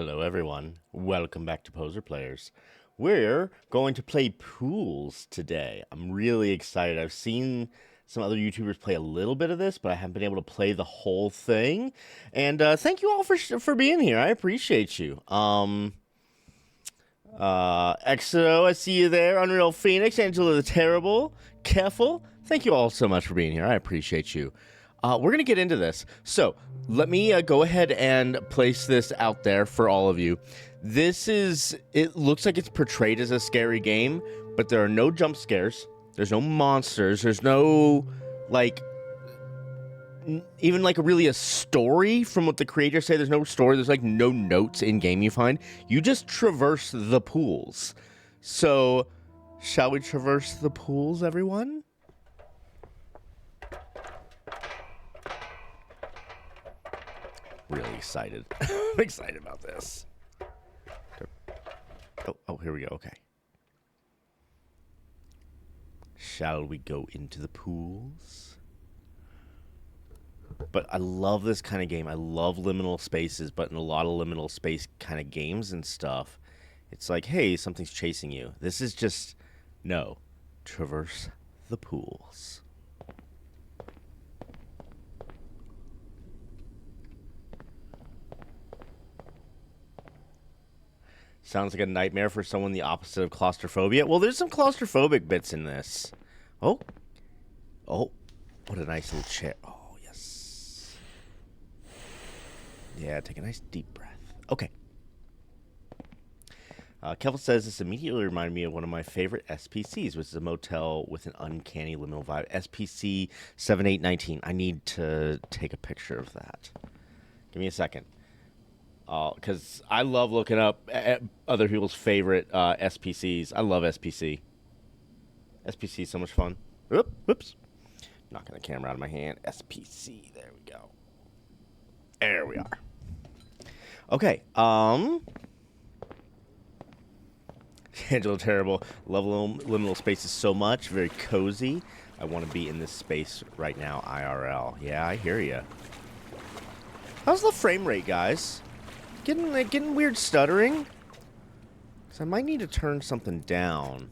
Hello everyone, welcome back to Poser Players. We're going to play pools today. I'm really excited. I've seen some other YouTubers play a little bit of this, but I haven't been able to play the whole thing. And thank you all for being here. I appreciate you. Exo, I see you there. Unreal Phoenix, Angela the Terrible, Keffel. Thank you all so much for being here. I appreciate you. We're going to get into this. So let me go ahead and place this out there for all of you. It looks like it's portrayed as a scary game, but there are no jump scares. There's no monsters. There's no, even really a story from what the creators say. There's no story. There's no notes in game you find. You just traverse the pools. So shall we traverse the pools, everyone? Really excited. I'm excited about this. Oh, here we go. Okay. Shall we go into the pools? But I love this kind of game. I love liminal spaces, but in a lot of liminal space kind of games and stuff, it's like, hey, something's chasing you. This is just, no. Traverse the pools. Sounds like a nightmare for someone the opposite of claustrophobia. Well, there's some claustrophobic bits in this. Oh, what a nice little chair. Oh, yes. Yeah, take a nice deep breath. Okay. Kevin says this immediately reminded me of one of my favorite SPCs, which is a motel with an uncanny liminal vibe. SPC 7819. I need to take a picture of that. Give me a second. Because I love looking up at other people's favorite SPCs. I love SPC. SPC is so much fun. Whoops. Knocking the camera out of my hand. SPC. There we go. There we are. Okay. Angela Terrible. Love liminal spaces so much. Very cozy. I want to be in this space right now, IRL. Yeah, I hear ya. How's the frame rate, guys? Getting weird stuttering? Because I might need to turn something down.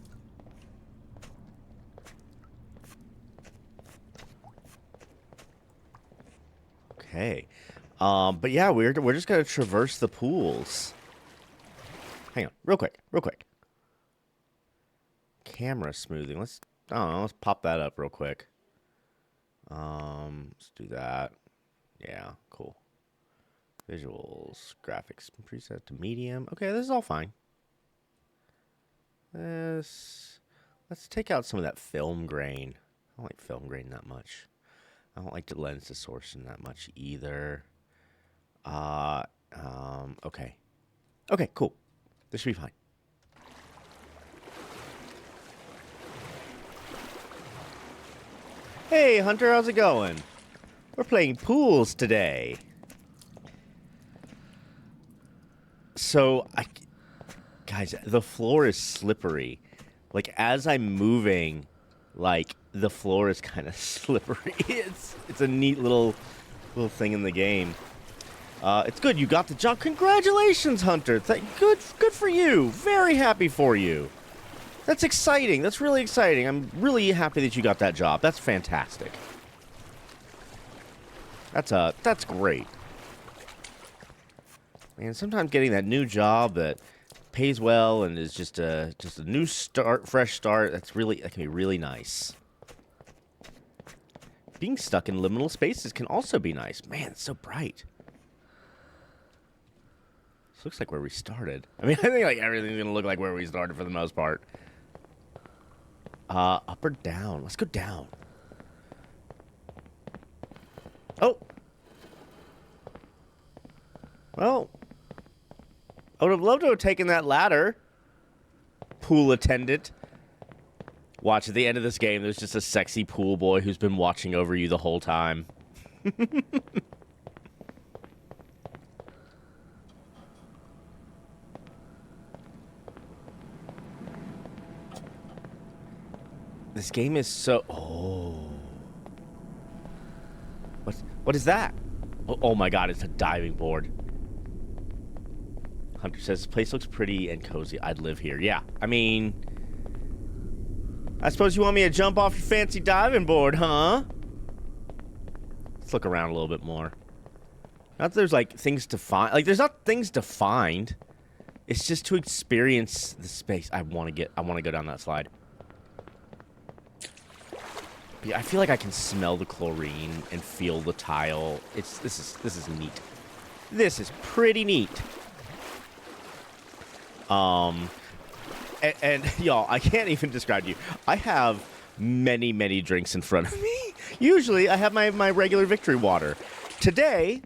Okay. But yeah, we're just gonna traverse the pools. Hang on, real quick. Camera smoothing. Let's pop that up real quick. Let's do that. Yeah, cool. Visuals, graphics, preset to medium. Okay, this is all fine. Let's take out some of that film grain. I don't like film grain that much. I don't like the lens distortion that much either. Okay. Okay, cool. This should be fine. Hey, Hunter, how's it going? We're playing pools today. So, guys, the floor is slippery. As I'm moving, the floor is kind of slippery. It's a neat little thing in the game. It's good. You got the job. Congratulations, Hunter. Good for you. Very happy for you. That's exciting. That's really exciting. I'm really happy that you got that job. That's fantastic. That's great. Man, sometimes getting that new job that pays well and is just a new start, fresh start, that can be really nice. Being stuck in liminal spaces can also be nice. Man, it's so bright. This looks like where we started. I mean, I think everything's gonna look like where we started for the most part. Up or down? Let's go down. Oh. Well, I would have loved to have taken that ladder. Pool attendant. Watch, at the end of this game, there's just a sexy pool boy who's been watching over you the whole time. This game is so... Oh. What is that? Oh my god, it's a diving board. Hunter says, this place looks pretty and cozy. I'd live here. Yeah, I mean, I suppose you want me to jump off your fancy diving board, huh? Let's look around a little bit more. Not that there's, like, things to find. Like, there's not things to find. It's just to experience the space. I want to go down that slide. Yeah, I feel like I can smell the chlorine and feel the tile. This is neat. This is pretty neat. And y'all, I can't even describe to you. I have many, many drinks in front of me. Usually, I have my regular victory water. Today,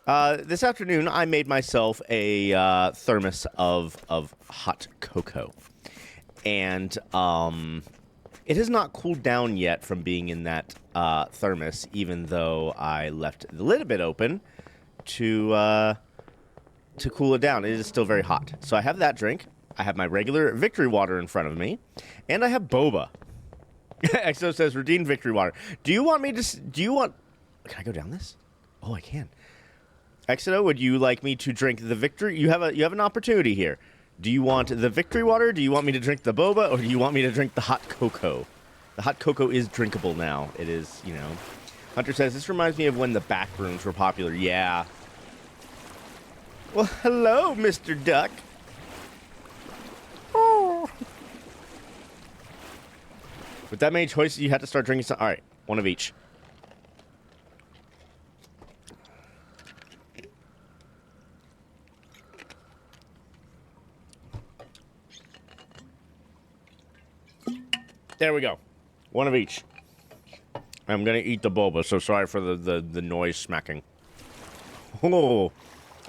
this afternoon, I made myself a thermos of hot cocoa, and it has not cooled down yet from being in that thermos, even though I left the lid a bit open to cool it down. It is still very hot. So I have that drink. I have my regular victory water in front of me, and I have boba. Exo says, redeem victory water. Do you want me to... Can I go down this? Oh, I can. Exo, would you like me to drink the victory? You have an opportunity here. Do you want the victory water? Do you want me to drink the boba? Or do you want me to drink the hot cocoa? The hot cocoa is drinkable now. It is, you know. Hunter says, this reminds me of when the back rooms were popular. Yeah. Well, hello, Mr. Duck. Oh. With that many choices, you had to start drinking some. All right, one of each. There we go. One of each. I'm going to eat the boba, so sorry for the noise smacking. Oh,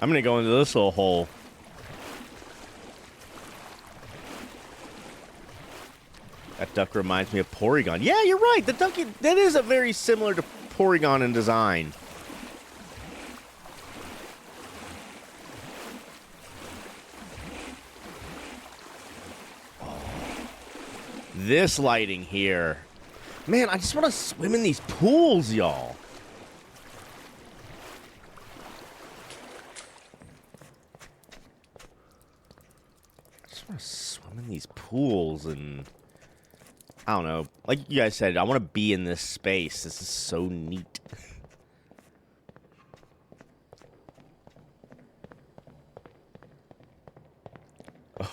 I'm going to go into this little hole. That duck reminds me of Porygon. Yeah, you're right. The duck, that is a very similar to Porygon in design. This lighting here. Man, I just want to swim in these pools, y'all. I just want to swim in these pools and... I don't know. Like you guys said, I want to be in this space. This is so neat.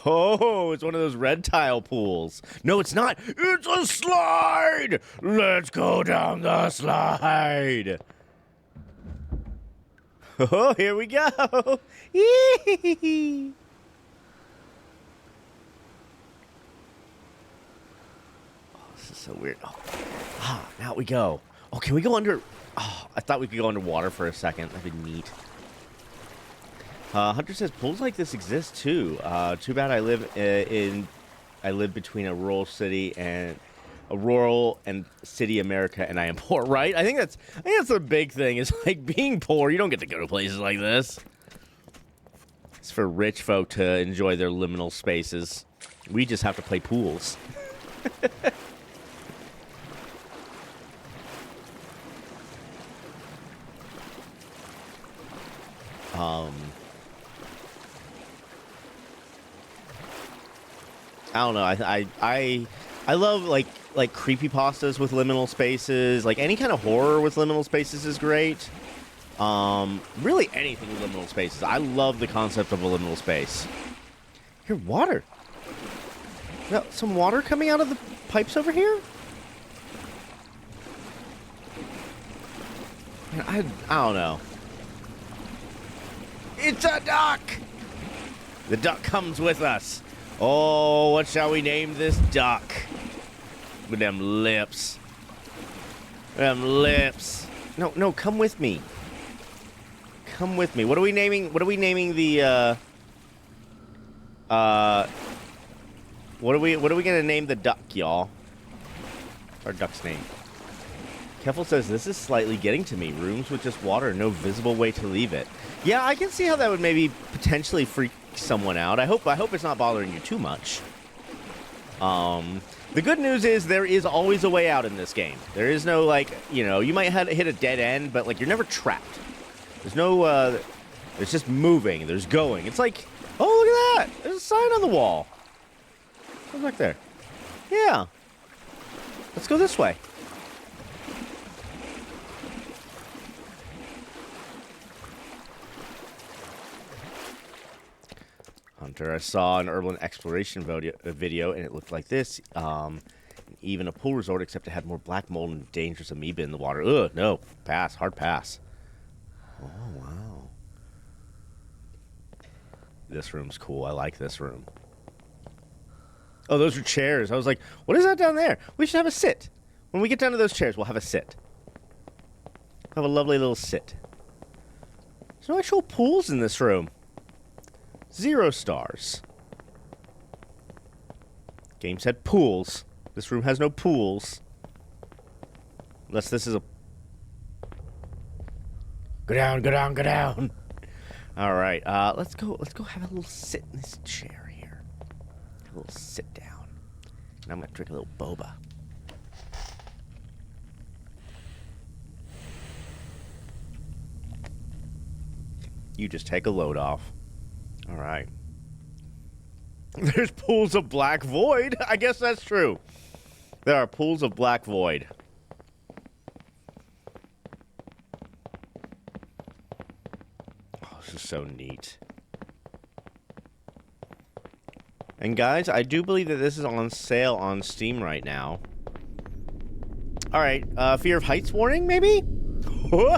Oh, it's one of those red tile pools. No, it's not. It's a slide. Let's go down the slide. Oh, here we go. Oh, this is so weird. Oh, now we go. Oh, can we go under? Oh, I thought we could go underwater for a second. That'd be neat. Hunter says pools like this exist too. Too bad I live between a rural and city America, and I am poor. Right? I think that's the big thing. Is like being poor. You don't get to go to places like this. It's for rich folk to enjoy their liminal spaces. We just have to play pools. I don't know. I love like creepypastas with liminal spaces. Like any kind of horror with liminal spaces is great. Really anything with liminal spaces. I love the concept of a liminal space. Here, water. No, some water coming out of the pipes over here? I don't know. It's a duck! The duck comes with us. Oh, what shall we name this duck? With them lips. Them lips. No, come with me. Come with me. What are we naming the, what are we gonna name the duck, y'all? Our duck's name. Keffel says, this is slightly getting to me. Rooms with just water, no visible way to leave it. Yeah, I can see how that would maybe potentially freak someone out. I hope it's not bothering you too much. The good news is there is always a way out in this game. There is no, like, you know, you might hit a dead end, but, like, you're never trapped. There's no, there's just moving. There's going. It's like Oh, look at that! There's a sign on the wall. What's back there? Yeah. Let's go this way. Hunter, I saw an urban exploration video, and it looked like this. Even a pool resort, except it had more black mold and dangerous amoeba in the water. Ugh, no. Pass. Hard pass. Oh, wow. This room's cool. I like this room. Oh, those are chairs. I was like, what is that down there? We should have a sit. When we get down to those chairs, we'll have a sit. Have a lovely little sit. There's no actual pools in this room. 0 stars. Game said pools. This room has no pools. Unless this is a... Go down, go down, go down. All right, let's go have a little sit in this chair here. A little sit down. And I'm gonna drink a little boba. You just take a load off. All right. There's pools of black void. I guess that's true. There are pools of black void. Oh, this is so neat. And guys, I do believe that this is on sale on Steam right now. All right, fear of heights warning, maybe? Well,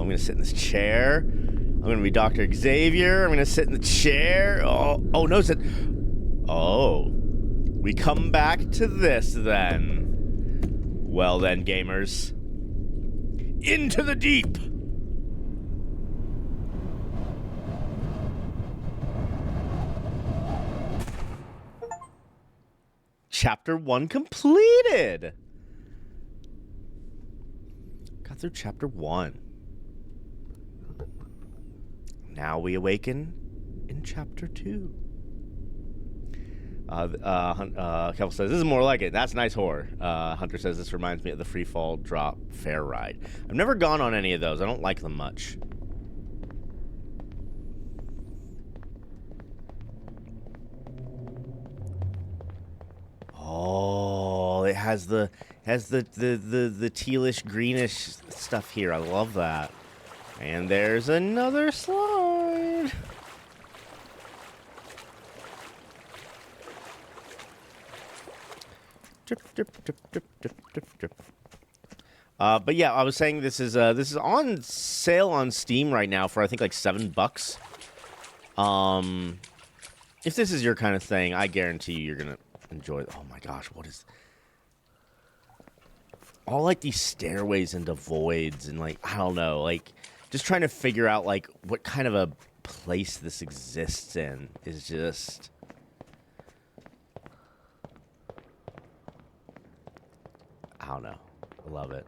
I'm gonna sit in this chair. I'm gonna be Dr. Xavier. I'm gonna sit in the chair. Oh no, oh, we come back to this then. Well then, gamers, into the deep. Chapter 1 completed. Got through Chapter 1. Now we awaken in Chapter 2. Kevel says, this is more like it. That's nice horror. Hunter says, this reminds me of the free fall drop fair ride. I've never gone on any of those. I don't like them much. Oh, it has the tealish greenish stuff here. I love that. And there's another slide. Drip, drip, drip, drip, drip, drip, drip. But yeah, I was saying this is on sale on Steam right now for I think like $7. If this is your kind of thing, I guarantee you're gonna enjoy it. Oh my gosh, what is all like these stairways into voids and like I don't know, like just trying to figure out like what kind of a place this exists in is just I don't know. I love it.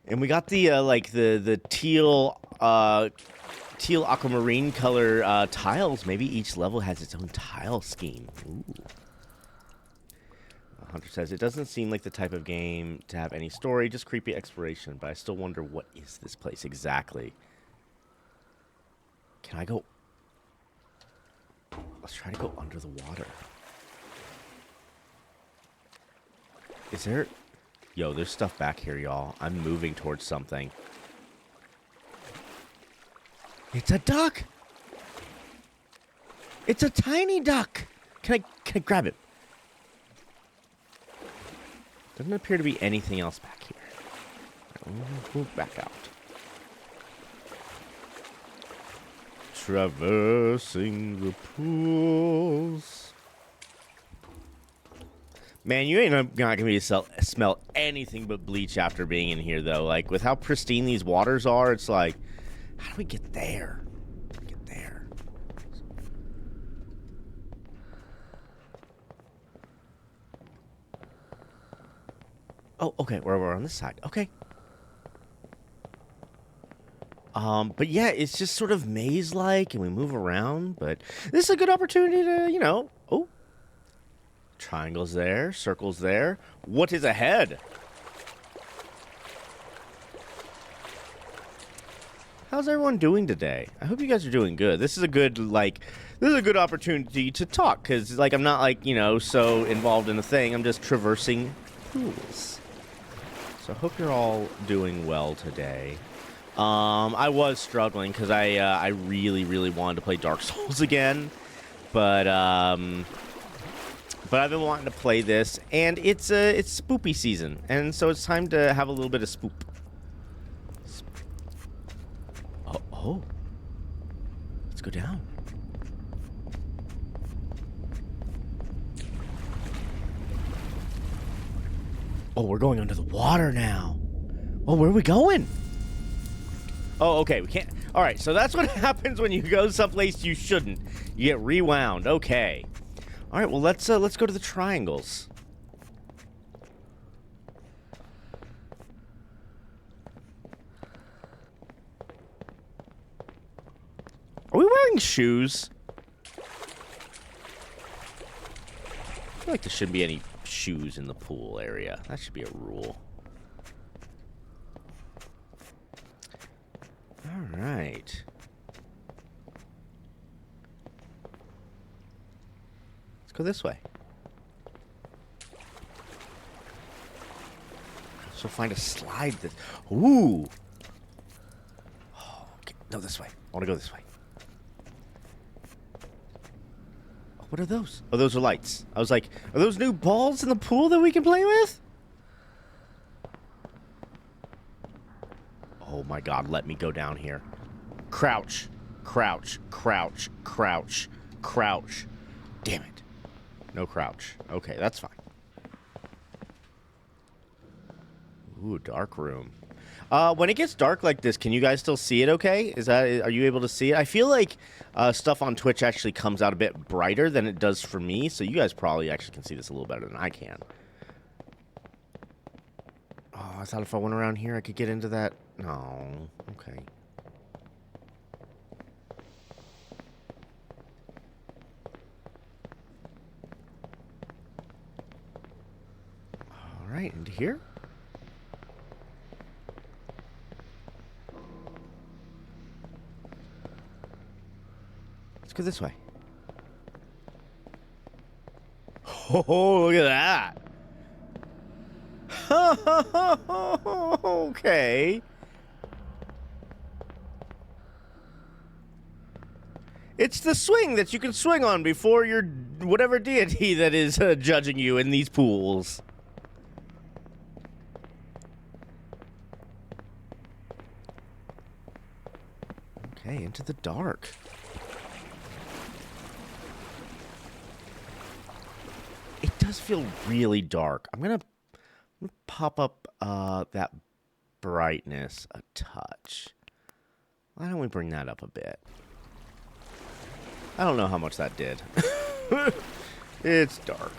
And we got the like the teal aquamarine color tiles. Maybe each level has its own tile scheme. Ooh. Hunter says, it doesn't seem like the type of game to have any story, just creepy exploration, but I still wonder what is this place exactly. Can I go? Let's try to go under the water. Is there... Yo, there's stuff back here, y'all. I'm moving towards something. It's a duck! It's a tiny duck! Can I grab it? Doesn't appear to be anything else back here. We'll move back out. Traversing the pools. Man, you ain't not gonna be able to smell anything but bleach after being in here, though. Like, with how pristine these waters are, it's like, how do we get there? Get there. Oh, okay, we're on this side. Okay. But yeah, it's just sort of maze-like, and we move around, but this is a good opportunity to, you know... Oh. Triangles there, circles there. What is ahead? How's everyone doing today? I hope you guys are doing good. This is a good, like, this is a good opportunity to talk, because, like, I'm not, like, you know, so involved in the thing. I'm just traversing pools. So I hope you're all doing well today. I was struggling, because I really, really wanted to play Dark Souls again. But I've been wanting to play this, and it's spoopy season, and so it's time to have a little bit of spoop. Oh. Let's go down. Oh, we're going under the water now. Oh, where are we going? Oh, okay, we can't. All right, so that's what happens when you go someplace you shouldn't. You get rewound. Okay. All right, well, let's go to the triangles. Are we wearing shoes? I feel like there shouldn't be any shoes in the pool area. That should be a rule. All right. Let's go this way. So find a slide that... Ooh! Oh, okay. No, this way. I want to go this way. What are those? Oh, those are lights. I was like, are those new balls in the pool that we can play with? Oh my god, let me go down here. Crouch. Crouch. Crouch. Crouch. Crouch. Damn it. No crouch. Okay, that's fine. Ooh, dark room. When it gets dark like this, can you guys still see it okay? Are you able to see it? I feel like stuff on Twitch actually comes out a bit brighter than it does for me, so you guys probably actually can see this a little better than I can. Oh, I thought if I went around here I could get into that. No. Okay. All right, into here? Let's go this way. Oh, look at that. Okay. It's the swing that you can swing on before your whatever deity that is judging you in these pools. Okay, into the dark. It does feel really dark. I'm gonna pop up that brightness a touch. Why don't we bring that up a bit? I don't know how much that did. It's dark.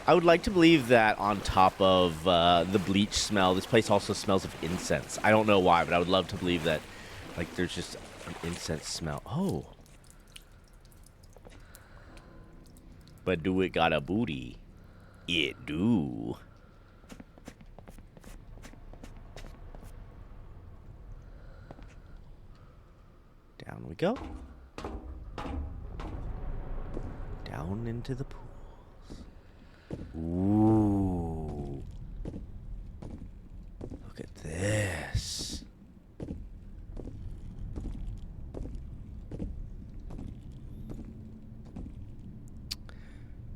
I would like to believe that on top of the bleach smell, this place also smells of incense. I don't know why, but I would love to believe that, like, there's just an incense smell. Oh. But do it got a booty? It do. Down we go. Down into the pools. Ooh. Look at this.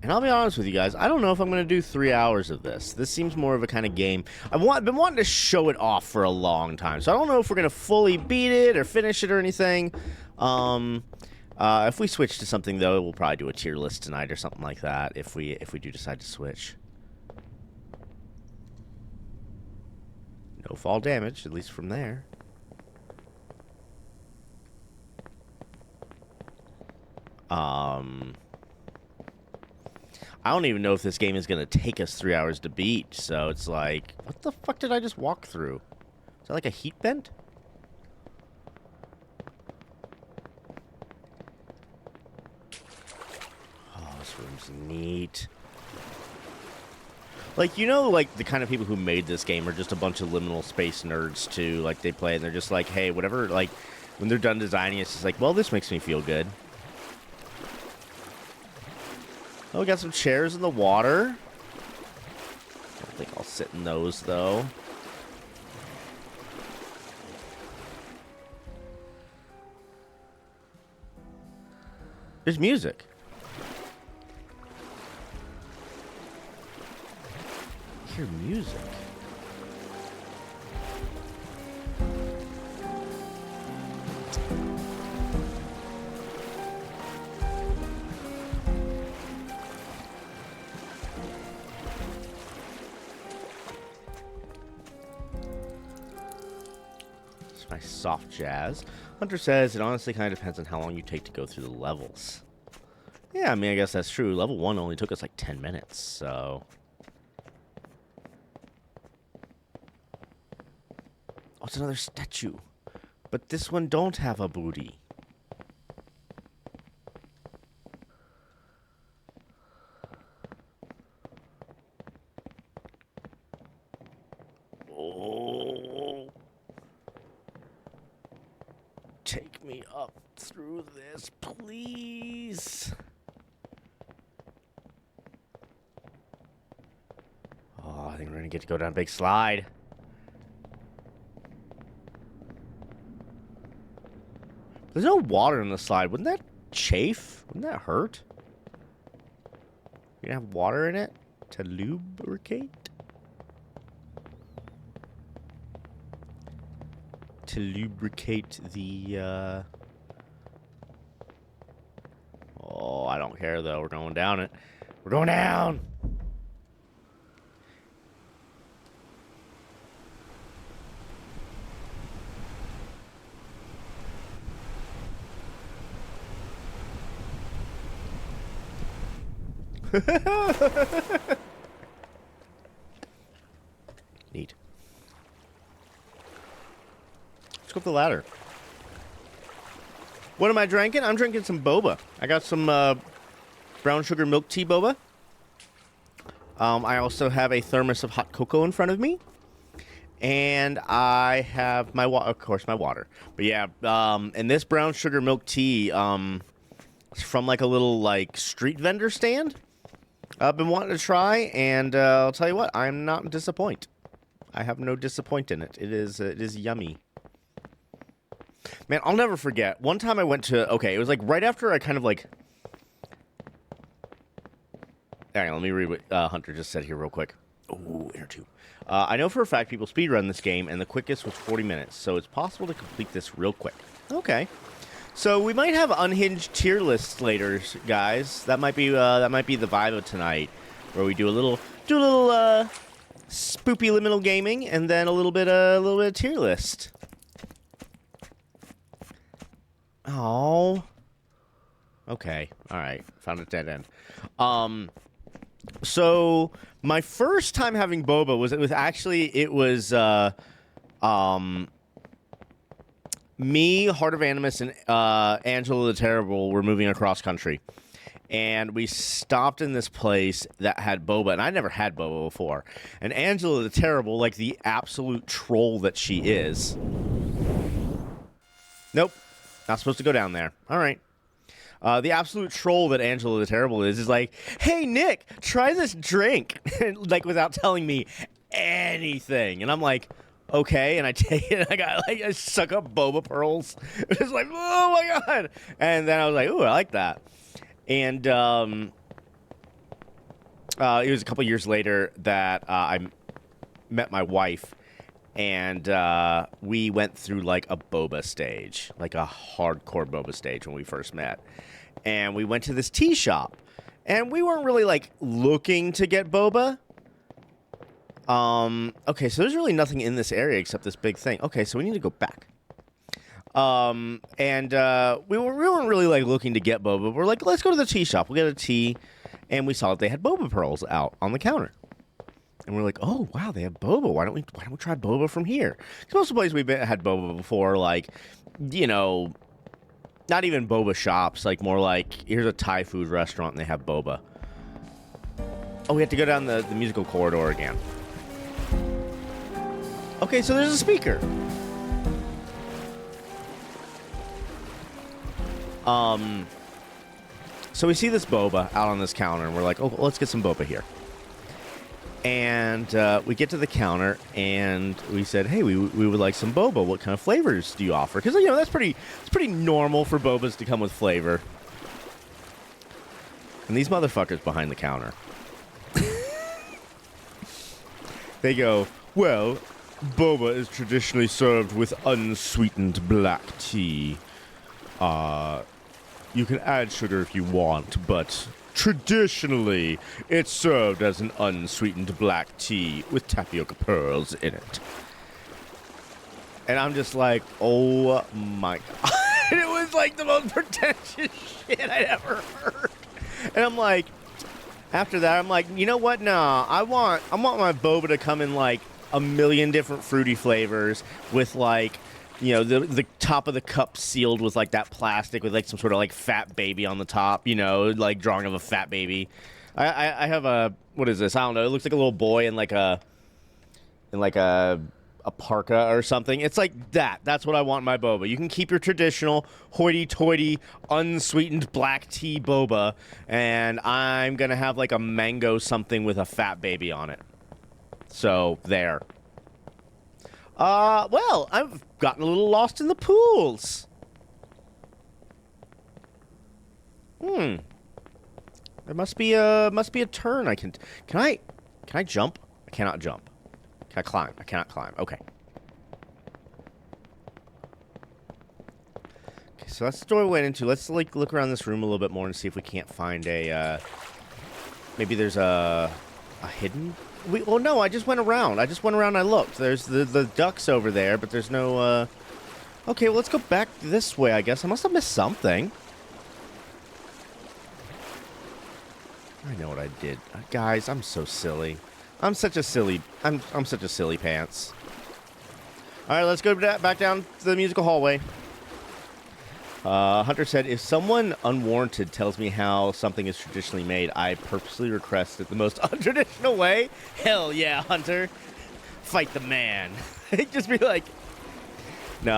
And I'll be honest with you guys, I don't know if I'm going to do 3 hours of this. This seems more of a kind of game. I've been wanting to show it off for a long time, so I don't know if we're going to fully beat it or finish it or anything. If we switch to something, though, we'll probably do a tier list tonight or something like that if we do decide to switch. No fall damage, at least from there. I don't even know if this game is going to take us 3 hours to beat, so it's like, what the fuck did I just walk through? Is that like a heat vent? this room's neat. Like, you know, like, the kind of people who made this game are just a bunch of liminal space nerds, too. Like, they play it, and they're just like, hey, whatever, like, when they're done designing, it's just like, well, this makes me feel good. Oh, we got some chairs in the water. I don't think I'll sit in those, though. There's music. I hear music. It's nice soft jazz. Hunter says it honestly kind of depends on how long you take to go through the levels. Yeah, I mean, I guess that's true. Level 1 only took us like 10 minutes, so... Oh, it's another statue. But this one don't have a booty. Oh. Take me up through this, please. Oh, I think we're gonna get to go down a big slide. There's no water in the slide. Wouldn't that chafe? Wouldn't that hurt? You gonna have water in it to lubricate? To lubricate the, Oh, I don't care, though. We're going down it. We're going down! Neat. Let's go up the ladder. What am I drinking? I'm drinking some boba. I got some brown sugar milk tea boba. I also have a thermos of hot cocoa in front of me. And I have my of course, my water. But yeah, and this brown sugar milk tea is from like a little like street vendor stand. I've been wanting to try, and I'll tell you what, I'm not disappointed. I have no disappoint in it. It is yummy. Man, I'll never forget. One time I went to, okay, it was like right after I kind of like, hang on, let me read what Hunter just said here real quick. Oh, inner tube. I know for a fact people speedrun this game, and the quickest was 40 minutes, so it's possible to complete this real quick. Okay. So we might have unhinged tier lists later, guys. That might be the vibe of tonight, where we do a little spoopy liminal gaming, and then a little bit of tier list. Oh. Okay. All right. Found a dead end. So my first time having boba was me, Heart of Animus, and Angela the Terrible were moving across country. And we stopped in this place that had boba, and I never had boba before. And Angela the Terrible, like the absolute troll that she is. Nope. Not supposed to go down there. All right. The absolute troll that Angela the Terrible is like, hey, Nick, try this drink. Like, without telling me anything. And I'm like, okay. And I take it, and I suck up boba pearls. It's like, oh, my God. And then I was like, ooh, I like that. And it was a couple years later that I met my wife. And we went through, like, a boba stage, like a hardcore boba stage when we first met. And we went to this tea shop. And we weren't really, like, looking to get boba. Okay, so there's really nothing in this area except this big thing. Okay, so we need to go back. We weren't really, like, looking to get boba. We're like, let's go to the tea shop. We'll get a tea. And we saw that they had boba pearls out on the counter. And we're like, oh, wow, they have boba. Why don't we try boba from here? Because most of the places we've had boba before, like, you know, Not even boba shops, like more like, here's a Thai food restaurant and they have boba. Oh, we have to go down the musical corridor again. Okay, so there's a speaker. So we see this boba out on this counter, and we're like, oh, let's get some boba here. And we get to the counter, and we said, hey, we would like some boba. What kind of flavors do you offer? Because, you know, it's pretty normal for bobas to come with flavor. And these motherfuckers behind the counter, they go, well, boba is traditionally served with unsweetened black tea. You can add sugar if you want, but traditionally, it's served as an unsweetened black tea with tapioca pearls in it. And I'm just like, oh my God. It was like the most pretentious shit I'd ever heard. And I'm like, after that, I'm like, you know what? Nah, I want my boba to come in like a million different fruity flavors with like, you know, the top of the cup sealed with like that plastic with like some sort of like fat baby on the top, you know, like drawing of a fat baby. I have a, what is this? I don't know. It looks like a little boy in like a parka or something. It's like that. That's what I want in my boba. You can keep your traditional hoity-toity unsweetened black tea boba, and I'm going to have like a mango something with a fat baby on it. So, there. Well, I've gotten a little lost in the pools. There must be a turn. Can I jump? I cannot jump. Can I climb? I cannot climb. Okay. Okay, so that's the door we went into. Let's like look around this room a little bit more and see if we can't find a maybe there's a hidden. Well, no, I just went around. And I looked. There's the ducks over there, but there's no, Okay, well, let's go back this way, I guess. I must have missed something. I know what I did. Guys, I'm so silly. I'm such a silly pants. All right, let's go back down to the musical hallway. Hunter said, if someone unwarranted tells me how something is traditionally made, I purposely request it the most untraditional way. Hell yeah, Hunter. Fight the man. Just be like, no,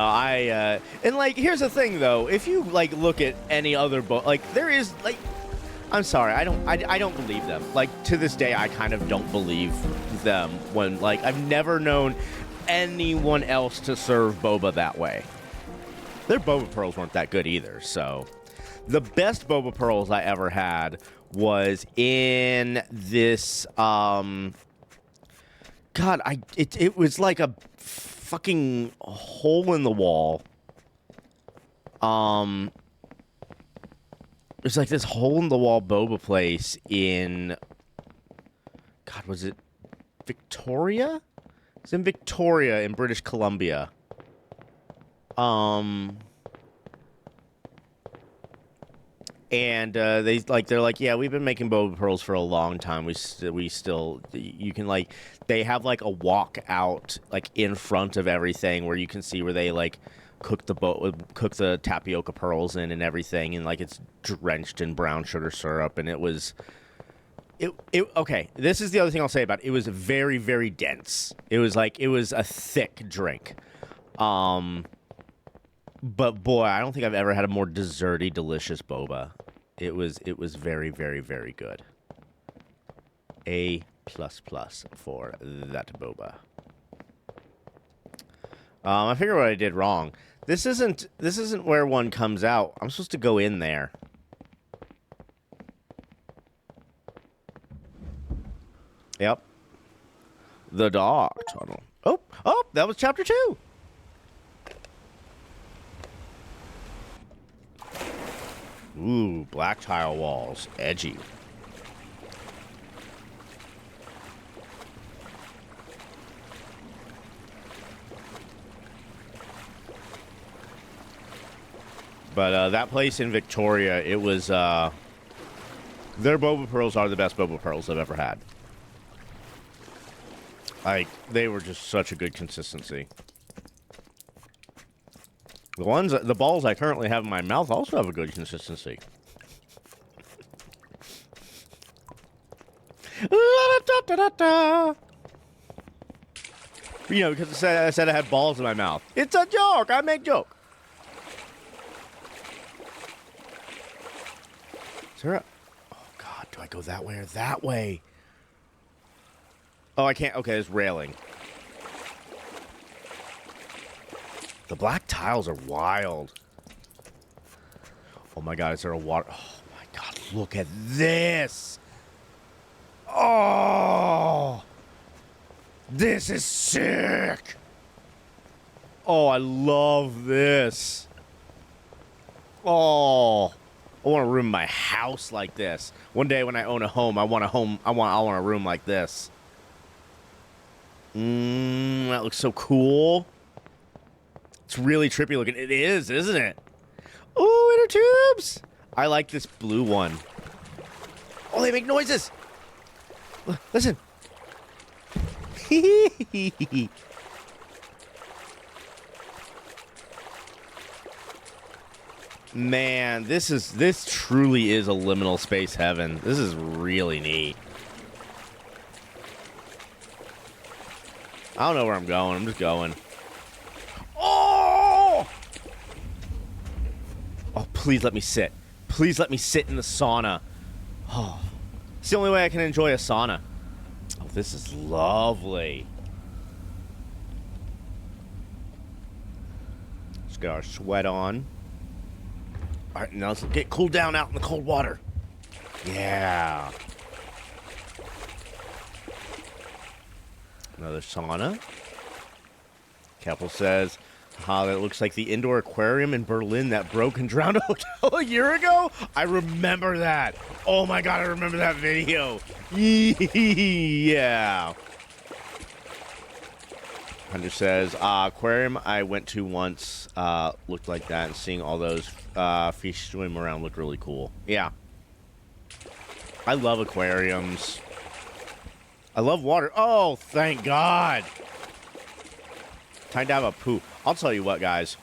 and like, here's the thing though. If you like look at any other book, like there is like, I'm sorry, I don't believe them. Like to this day, I kind of don't believe them when like, I've never known anyone else to serve boba that way. Their boba pearls weren't that good either, so. The best boba pearls I ever had was in this, God, it was like a fucking hole in the wall. It's like this hole in the wall boba place in, God, was it Victoria? It's in Victoria in British Columbia. And they're like, yeah, we've been making boba pearls for a long time. We still, you can like, they have like a walk out like in front of everything where you can see where they like cook the tapioca pearls in and everything, and like it's drenched in brown sugar syrup, and it was. Okay, this is the other thing I'll say about it. It was very, very dense. It was a thick drink. But boy, I don't think I've ever had a more desserty, delicious boba. It was very, very, very good. A++ for that boba. I figure what I did wrong. This isn't where one comes out. I'm supposed to go in there. Yep. The dark tunnel. Oh, that was chapter 2. Ooh, black tile walls. Edgy. But that place in Victoria, it was, their boba pearls are the best boba pearls I've ever had. Like, they were just such a good consistency. The balls I currently have in my mouth also have a good consistency. You know, because I said I had balls in my mouth. It's a joke. I make joke. Is there a... Oh, God. Do I go that way or that way? Oh, I can't. Okay, there's railing. The black tiles are wild. Oh, my God. Is there a water... Oh, my God. Look at this. Oh... This is sick! Oh, I love this. Oh, I want a room in my house like this. One day when I own a home, I want a room like this. That looks so cool. It's really trippy looking. It is, isn't it? Oh, inner tubes! I like this blue one. Oh, they make noises! Listen. Man, this truly is a liminal space heaven. This is really neat. I don't know where I'm going. I'm just going. Oh! Oh, please let me sit. Please let me sit in the sauna. Oh, it's the only way I can enjoy a sauna. Oh, this is lovely. Let's get our sweat on. All right, now let's get cooled down out in the cold water. Yeah. Another sauna. Keppel says, that looks like the indoor aquarium in Berlin that broke and drowned a hotel a year ago? I remember that. Oh my God, I remember that video. Yeah. Hunter says, aquarium I went to once looked like that, and seeing all those fish swim around looked really cool. Yeah. I love aquariums. I love water. Oh, thank God. Time to have a poo. I'll tell you what, guys.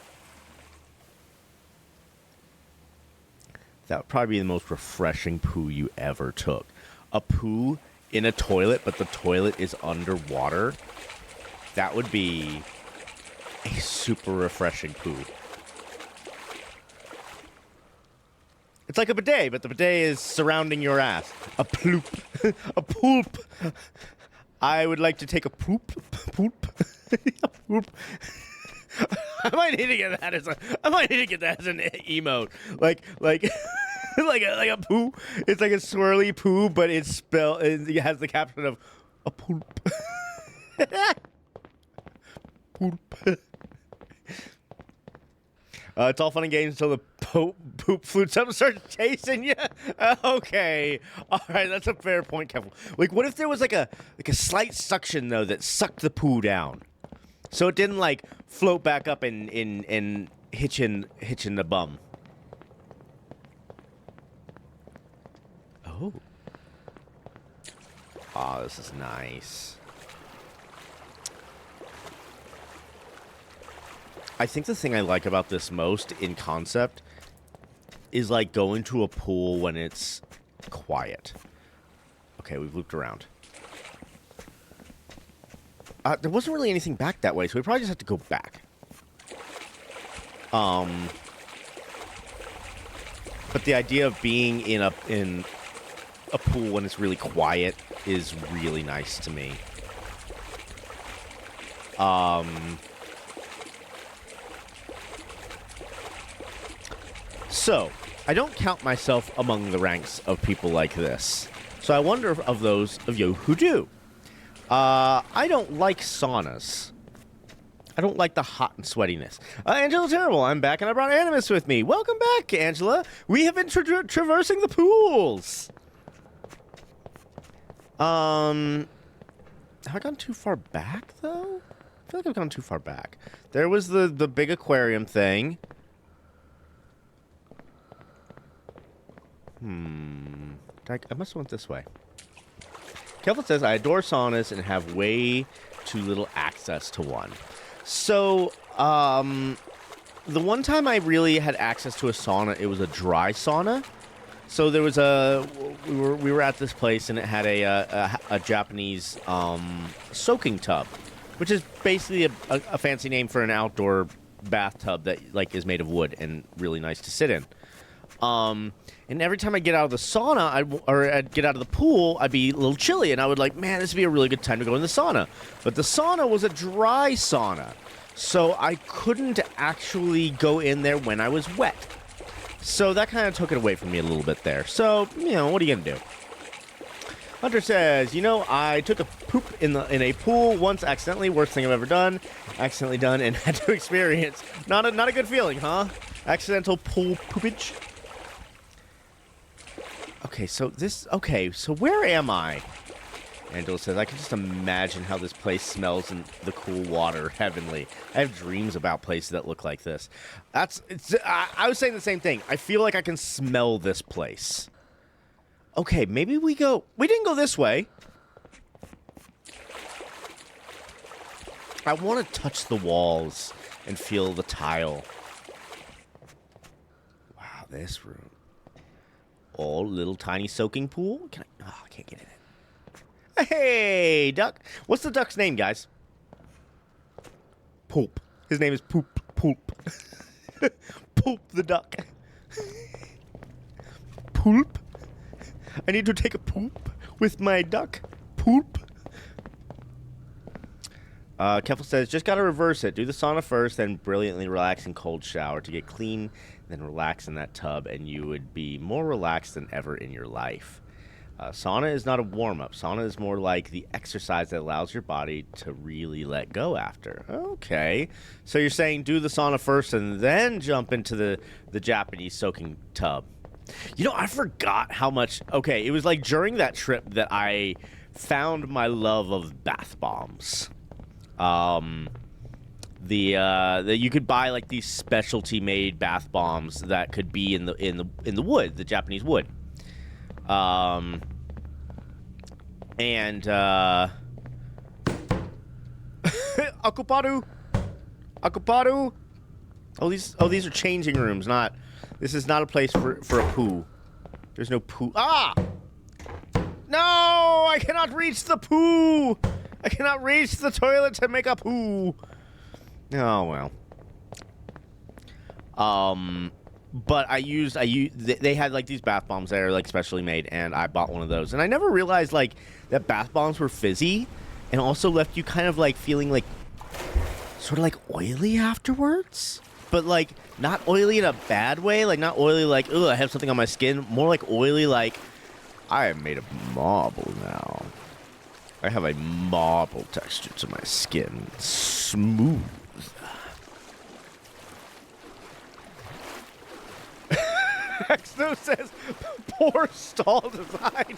That would probably be the most refreshing poo you ever took. A poo in a toilet, but the toilet is underwater. That would be a super refreshing poo. It's like a bidet, but the bidet is surrounding your ass. A ploop. A poop. I would like to take a poop. Poop. A poop. I might need to get that as an emote. Like like a poo. It's like a swirly poo, but it has the caption of a poop. Poop. It's all fun and games until the poop flutes up and starts chasing you. Okay, all right, that's a fair point, Kevin. Like, what if there was like a slight suction though that sucked the poo down, so it didn't like float back up and hitching the bum. Oh, this is nice. I think the thing I like about this most in concept is like going to a pool when it's quiet. Okay, we've looped around. There wasn't really anything back that way, so we probably just have to go back. But the idea of being in a pool when it's really quiet is really nice to me. So, I don't count myself among the ranks of people like this. So I wonder of those of you who do. I don't like saunas. I don't like the hot and sweatiness. Angela Terrible, I'm back and I brought Animus with me. Welcome back, Angela. We have been traversing the pools. Have I gone too far back, though? I feel like I've gone too far back. There was the big aquarium thing. I must have went this way. Kelvin says, I adore saunas and have way too little access to one. So, the one time I really had access to a sauna, it was a dry sauna. So there was we were at this place and it had a Japanese soaking tub, which is basically a fancy name for an outdoor bathtub that like is made of wood and really nice to sit in. And every time I get out of the sauna, I'd get out of the pool, I'd be a little chilly, and I would like, man, this would be a really good time to go in the sauna. But the sauna was a dry sauna, so I couldn't actually go in there when I was wet. So that kind of took it away from me a little bit there. So, you know, what are you gonna do? Hunter says, you know, I took a poop in a pool once accidentally. Worst thing I've ever done. Accidentally done and had to experience. Not a good feeling, huh? Accidental pool poopage. Okay, so where am I? Angela says, I can just imagine how this place smells in the cool water. Heavenly. I have dreams about places that look like this. I was saying the same thing. I feel like I can smell this place. Okay, maybe we didn't go this way. I want to touch the walls and feel the tile. Wow, this room. Oh, little tiny soaking pool. I can't get in it. Hey, duck. What's the duck's name, guys? Poop. His name is Poop. Poop the duck. Poop. I need to take a poop with my duck. Poop. Keffel says, just gotta reverse it. Do the sauna first, then brilliantly relax in cold shower to get clean, then relax in that tub, and you would be more relaxed than ever in your life. Sauna is not a warm-up. Sauna is more like the exercise that allows your body to really let go after. Okay. So you're saying do the sauna first and then jump into the Japanese soaking tub. You know, I forgot how much... Okay, it was like during that trip that I found my love of bath bombs. You could buy like these specialty made bath bombs that could be in the wood, the Japanese wood. Akuparu. Oh, these are changing rooms, this is not a place for a poo. There's no poo. Ah! No, I cannot reach the poo. I cannot reach the toilet to make a poo. Oh, well. But they had like these bath bombs that are like specially made, and I bought one of those. And I never realized like that bath bombs were fizzy and also left you kind of like feeling like sort of like oily afterwards. But like not oily in a bad way, like not oily like, ugh, I have something on my skin. More like oily like, I am made of marble now. I have a marble texture to my skin. Smooth. Xno says, poor stall design.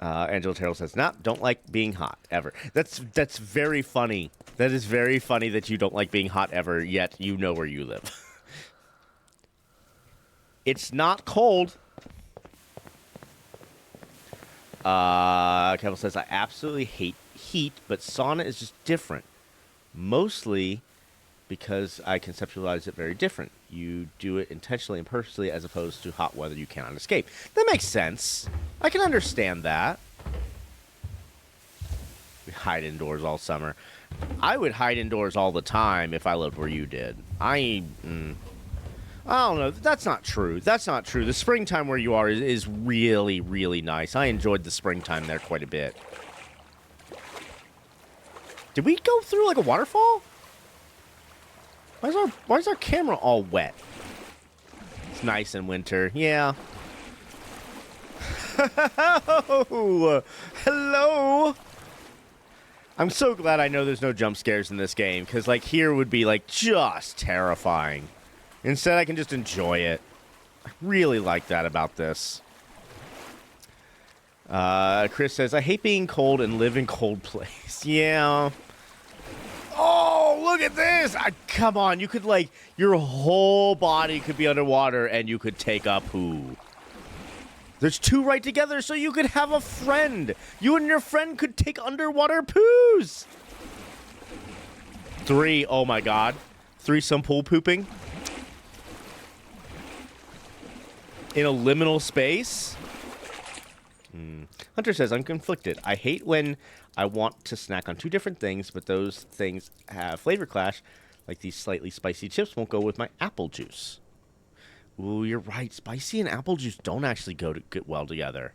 Angela Terrell says, nah, don't like being hot, ever. That's very funny. That is very funny that you don't like being hot ever, yet you know where you live. It's not cold. Kevin says, I absolutely hate heat, but sauna is just different. Mostly because I conceptualize it very different. You do it intentionally and purposely as opposed to hot weather you cannot escape. That makes sense. I can understand that. We hide indoors all summer. I would hide indoors all the time if I lived where you did. I don't know. That's not true. That's not true. The springtime where you are is really, really nice. I enjoyed the springtime there quite a bit. Did we go through like a waterfall? Why is our camera all wet? It's nice in winter. Yeah. Oh, hello. I'm so glad I know there's no jump scares in this game, because like here would be like just terrifying. Instead, I can just enjoy it. I really like that about this. Chris says, I hate being cold and live in cold place. Yeah. Oh, look at this. Come on. You could, like, your whole body could be underwater and you could take a poo. There's two right together, so you could have a friend. You and your friend could take underwater poos. 3. Oh my god. 3 some pool pooping. In a liminal space. Hunter says, I'm conflicted. I hate when I want to snack on 2 different things, but those things have flavor clash. Like these slightly spicy chips won't go with my apple juice. Ooh, you're right. Spicy and apple juice don't actually get well together.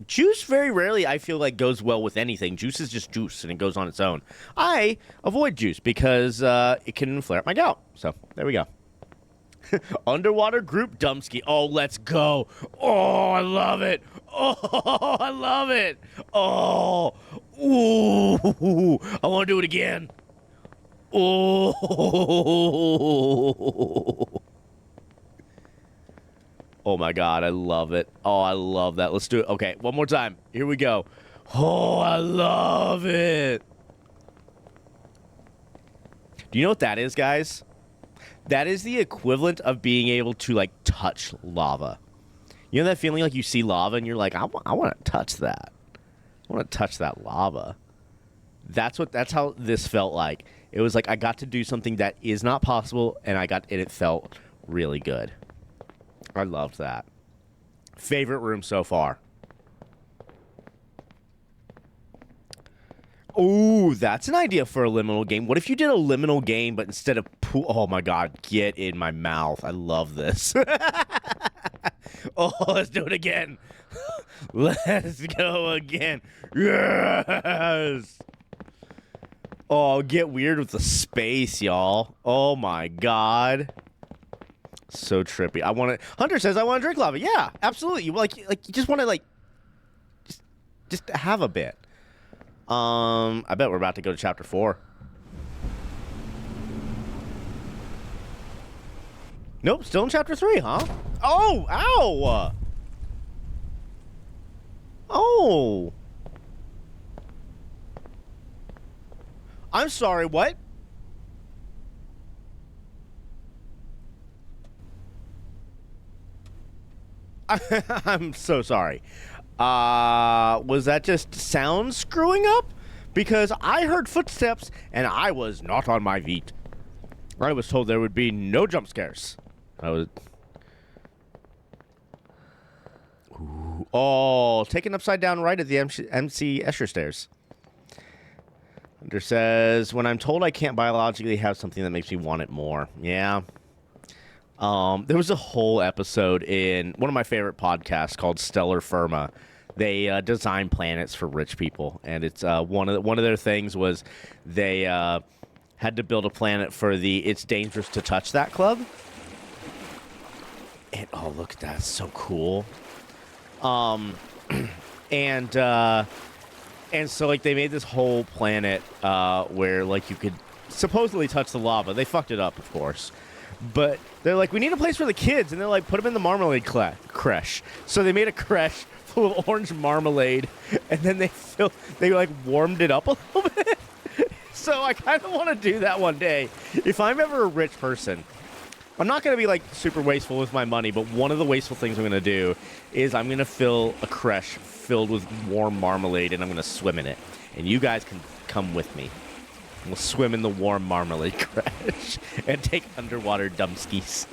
Juice very rarely, I feel like, goes well with anything. Juice is just juice, and it goes on its own. I avoid juice because it can flare up my gout. So, there we go. Underwater group dumpski. Oh, let's go. Oh, I love it. Oh, I love it. Oh, ooh, I want to do it again. Oh. Oh my god, I love it. Oh, I love that. Let's do it. Okay, one more time. Here we go. Oh, I love it. Do you know what that is, guys? That is the equivalent of being able to, like, touch lava. You know that feeling like you see lava and you're like, I want to touch that. I want to touch that lava. That's how this felt like. It was like I got to do something that is not possible, and it felt really good. I loved that. Favorite room so far. Ooh, that's an idea for a liminal game. What if you did a liminal game, but instead of oh my god, get in my mouth. I love this. Oh, let's do it again. Let's go again. Yes. Oh, get weird with the space, y'all. Oh my god. So trippy. Hunter says I want to drink lava. Yeah, absolutely. You you just want to just have a bit. I bet we're about to go to chapter 4. Nope, still in chapter 3, huh? Oh, ow! Oh. I'm sorry, what? I'm so sorry. Was that just sound screwing up? Because I heard footsteps and I was not on my feet. I was told there would be no jump scares. Ooh. Oh, taken upside down right at the MC Escher stairs. Hunter says, when I'm told I can't biologically have something that makes me want it more. Yeah. There was a whole episode in one of my favorite podcasts called Stellar Firma. They design planets for rich people, and it's one of their things was they had to build a planet for the It's Dangerous to Touch That club. And oh, look at that, it's so cool. And so like they made this whole planet where like you could supposedly touch the lava. They fucked it up, of course. But they're like, we need a place for the kids, and they're like, put them in the marmalade creche. So they made a creche full of orange marmalade, and then they like warmed it up a little bit. So I kind of want to do that one day. If I'm ever a rich person, I'm not going to be like super wasteful with my money, but one of the wasteful things I'm going to do is I'm going to fill a creche filled with warm marmalade, and I'm going to swim in it. And you guys can come with me. We'll swim in the warm marmalade creche and take underwater dumpskis.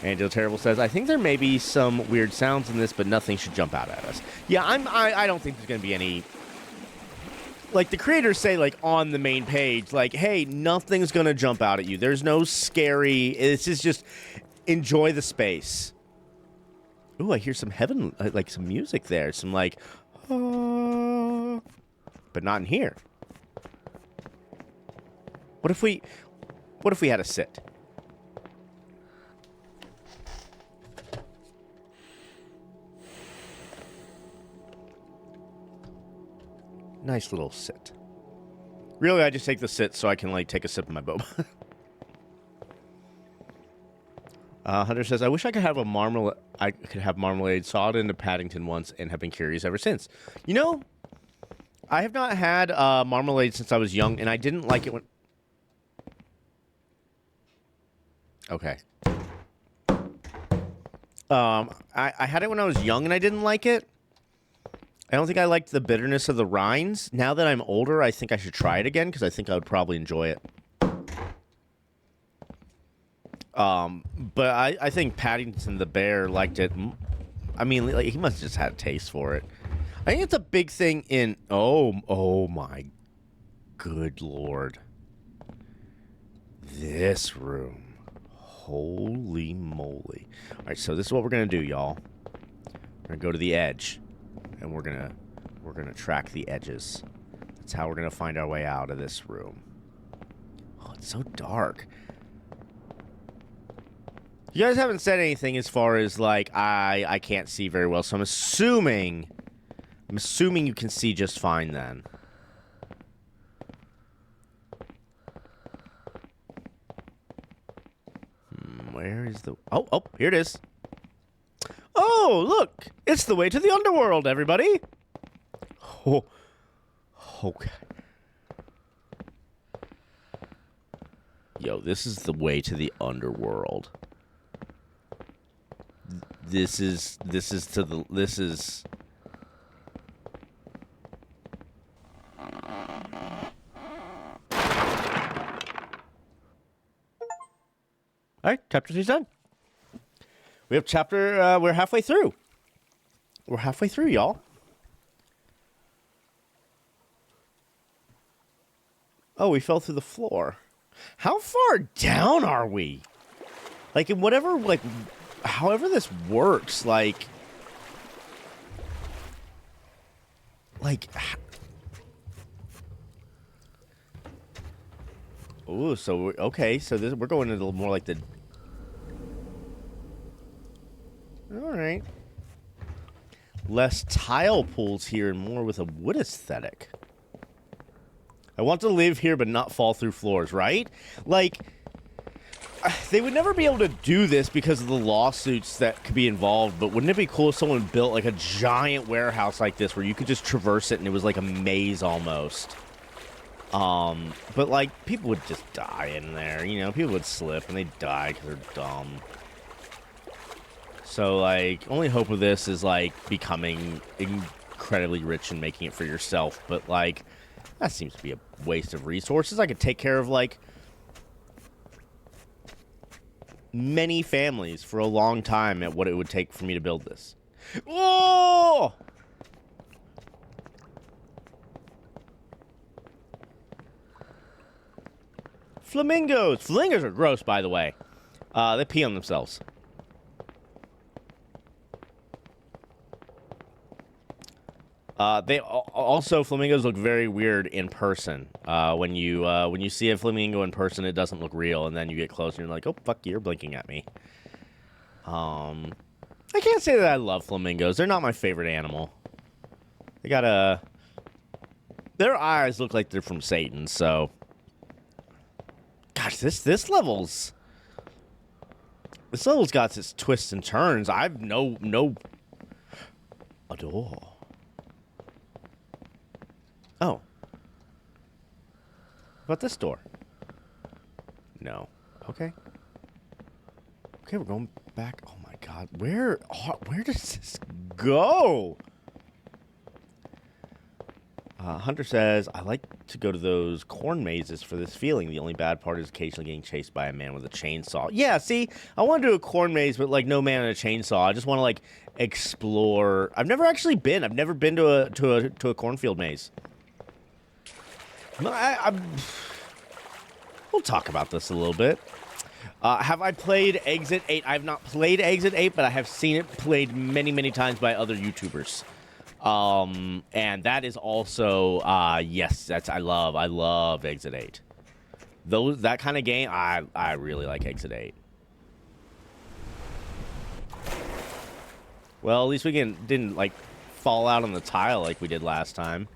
Angel Terrible says, I think there may be some weird sounds in this, but nothing should jump out at us. Yeah, I don't think there's going to be any... Like, the creators say, like, on the main page, like, hey, nothing's going to jump out at you. There's no scary... This is just... Enjoy the space. Ooh, I hear some heaven... Like, some music there. Some, like... But not in here. What if we had a sit? Nice little sit. Really, I just take the sit so I can, like, take a sip of my boba. Hunter says, I wish I could have marmalade sawed into Paddington once and have been curious ever since. You know, I have not had marmalade since I was young, and I didn't like it when... Okay. I had it when I was young, and I didn't like it. I don't think I liked the bitterness of the rinds. Now that I'm older, I think I should try it again because I think I would probably enjoy it. But I think Paddington the bear liked it. I mean, like, he must have just had a taste for it. I think it's a big thing in... Oh my good lord. This room. Holy moly. All right, so this is what we're going to do, y'all. We're going to go to the edge. And we're going to track the edges. That's how we're going to find our way out of this room. Oh, it's so dark. You guys haven't said anything as far as, like, I can't see very well, so I'm assuming you can see just fine then. Where is the... Oh, here it is. Oh, look! It's the way to the underworld, everybody! Oh, okay. Yo, this is the way to the underworld. This is all right, chapter 2's done. We have chapter, we're halfway through. We're halfway through, y'all. Oh, we fell through the floor. How far down are we? Like, in whatever, like, however this works, like... Ooh, so, okay, so this, we're going into more like the... Alright. Less tile pools here and more with a wood aesthetic. I want to live here but not fall through floors, right? Like, they would never be able to do this because of the lawsuits that could be involved, but wouldn't it be cool if someone built, like, a giant warehouse like this where you could just traverse it and it was like a maze almost? But, like, people would just die in there, you know? People would slip and they'd die because they're dumb. So, like, only hope of this is, like, becoming incredibly rich and making it for yourself. But, like, that seems to be a waste of resources. I could take care of, like, many families for a long time at what it would take for me to build this. Oh! Flamingos! Flamingos are gross, by the way. They pee on themselves. They also, flamingos look very weird in person. When you see a flamingo in person, it doesn't look real, and then you get close and you're like, oh fuck, you're blinking at me. I can't say that I love flamingos. They're not my favorite animal. They got their eyes look like they're from Satan. So, gosh, this level's got its twists and turns. I've no a door. Oh. What about this door? No. Okay. Okay, we're going back. Oh my god. Where does this go? Hunter says, I like to go to those corn mazes for this feeling. The only bad part is occasionally getting chased by a man with a chainsaw. Yeah, see, I want to do a corn maze, but, like, no man and a chainsaw. I just want to, like, explore. I've never actually been. I've never been to a cornfield maze. We'll talk about this a little bit. Have I played Exit 8? I have not played Exit 8, but I have seen it played many, many times by other YouTubers. And that is also, yes, I love Exit 8. That kind of game, I really like Exit 8. Well, at least we didn't, like, fall out on the tile like we did last time.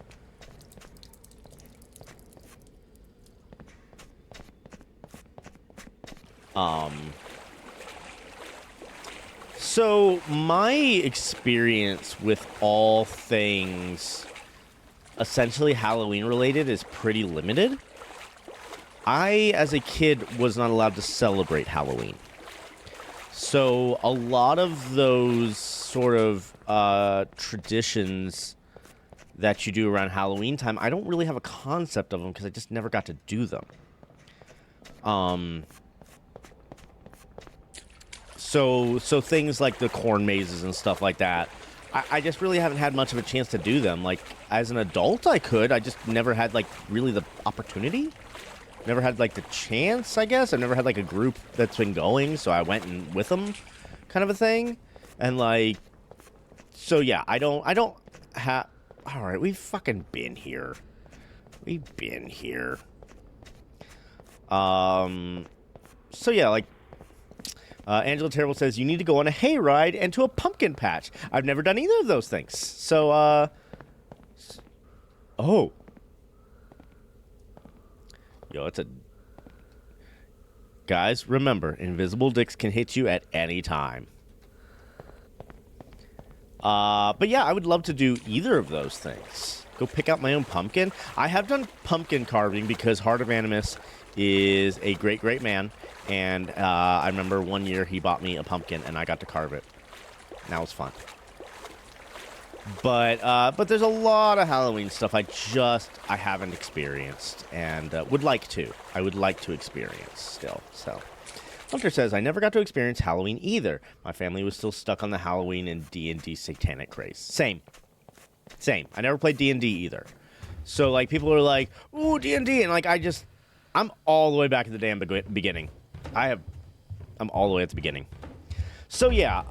So my experience with all things essentially Halloween related is pretty limited. I, as a kid, was not allowed to celebrate Halloween. So a lot of those sort of traditions that you do around Halloween time, I don't really have a concept of them because I just never got to do them. So things like the corn mazes and stuff like that, I just really haven't had much of a chance to do them. Like, as an adult, I could. I just never had, like, really the opportunity. Never had, like, the chance, I guess. I've never had, like, a group that's been going, so I went and with them kind of a thing. And, like, so, yeah, I don't have... All right, we've fucking been here. We've been here. So, yeah, like, Angela Terrible says, you need to go on a hayride and to a pumpkin patch. I've never done either of those things. So, oh. Yo, it's a... Guys, remember, invisible dicks can hit you at any time. But yeah, I would love to do either of those things. Go pick out my own pumpkin. I have done pumpkin carving because Heart of Animus is a great, great man. And I remember one year he bought me a pumpkin and I got to carve it. And that was fun. But there's a lot of Halloween stuff I haven't experienced and would like to. I would like to experience still. So Hunter says, I never got to experience Halloween either. My family was still stuck on the Halloween and D&D satanic craze. Same. I never played D&D either. So, like, people are like, ooh, D&D. And, like, I'm all the way back at the damn beginning. I'm all the way at the beginning. So, yeah.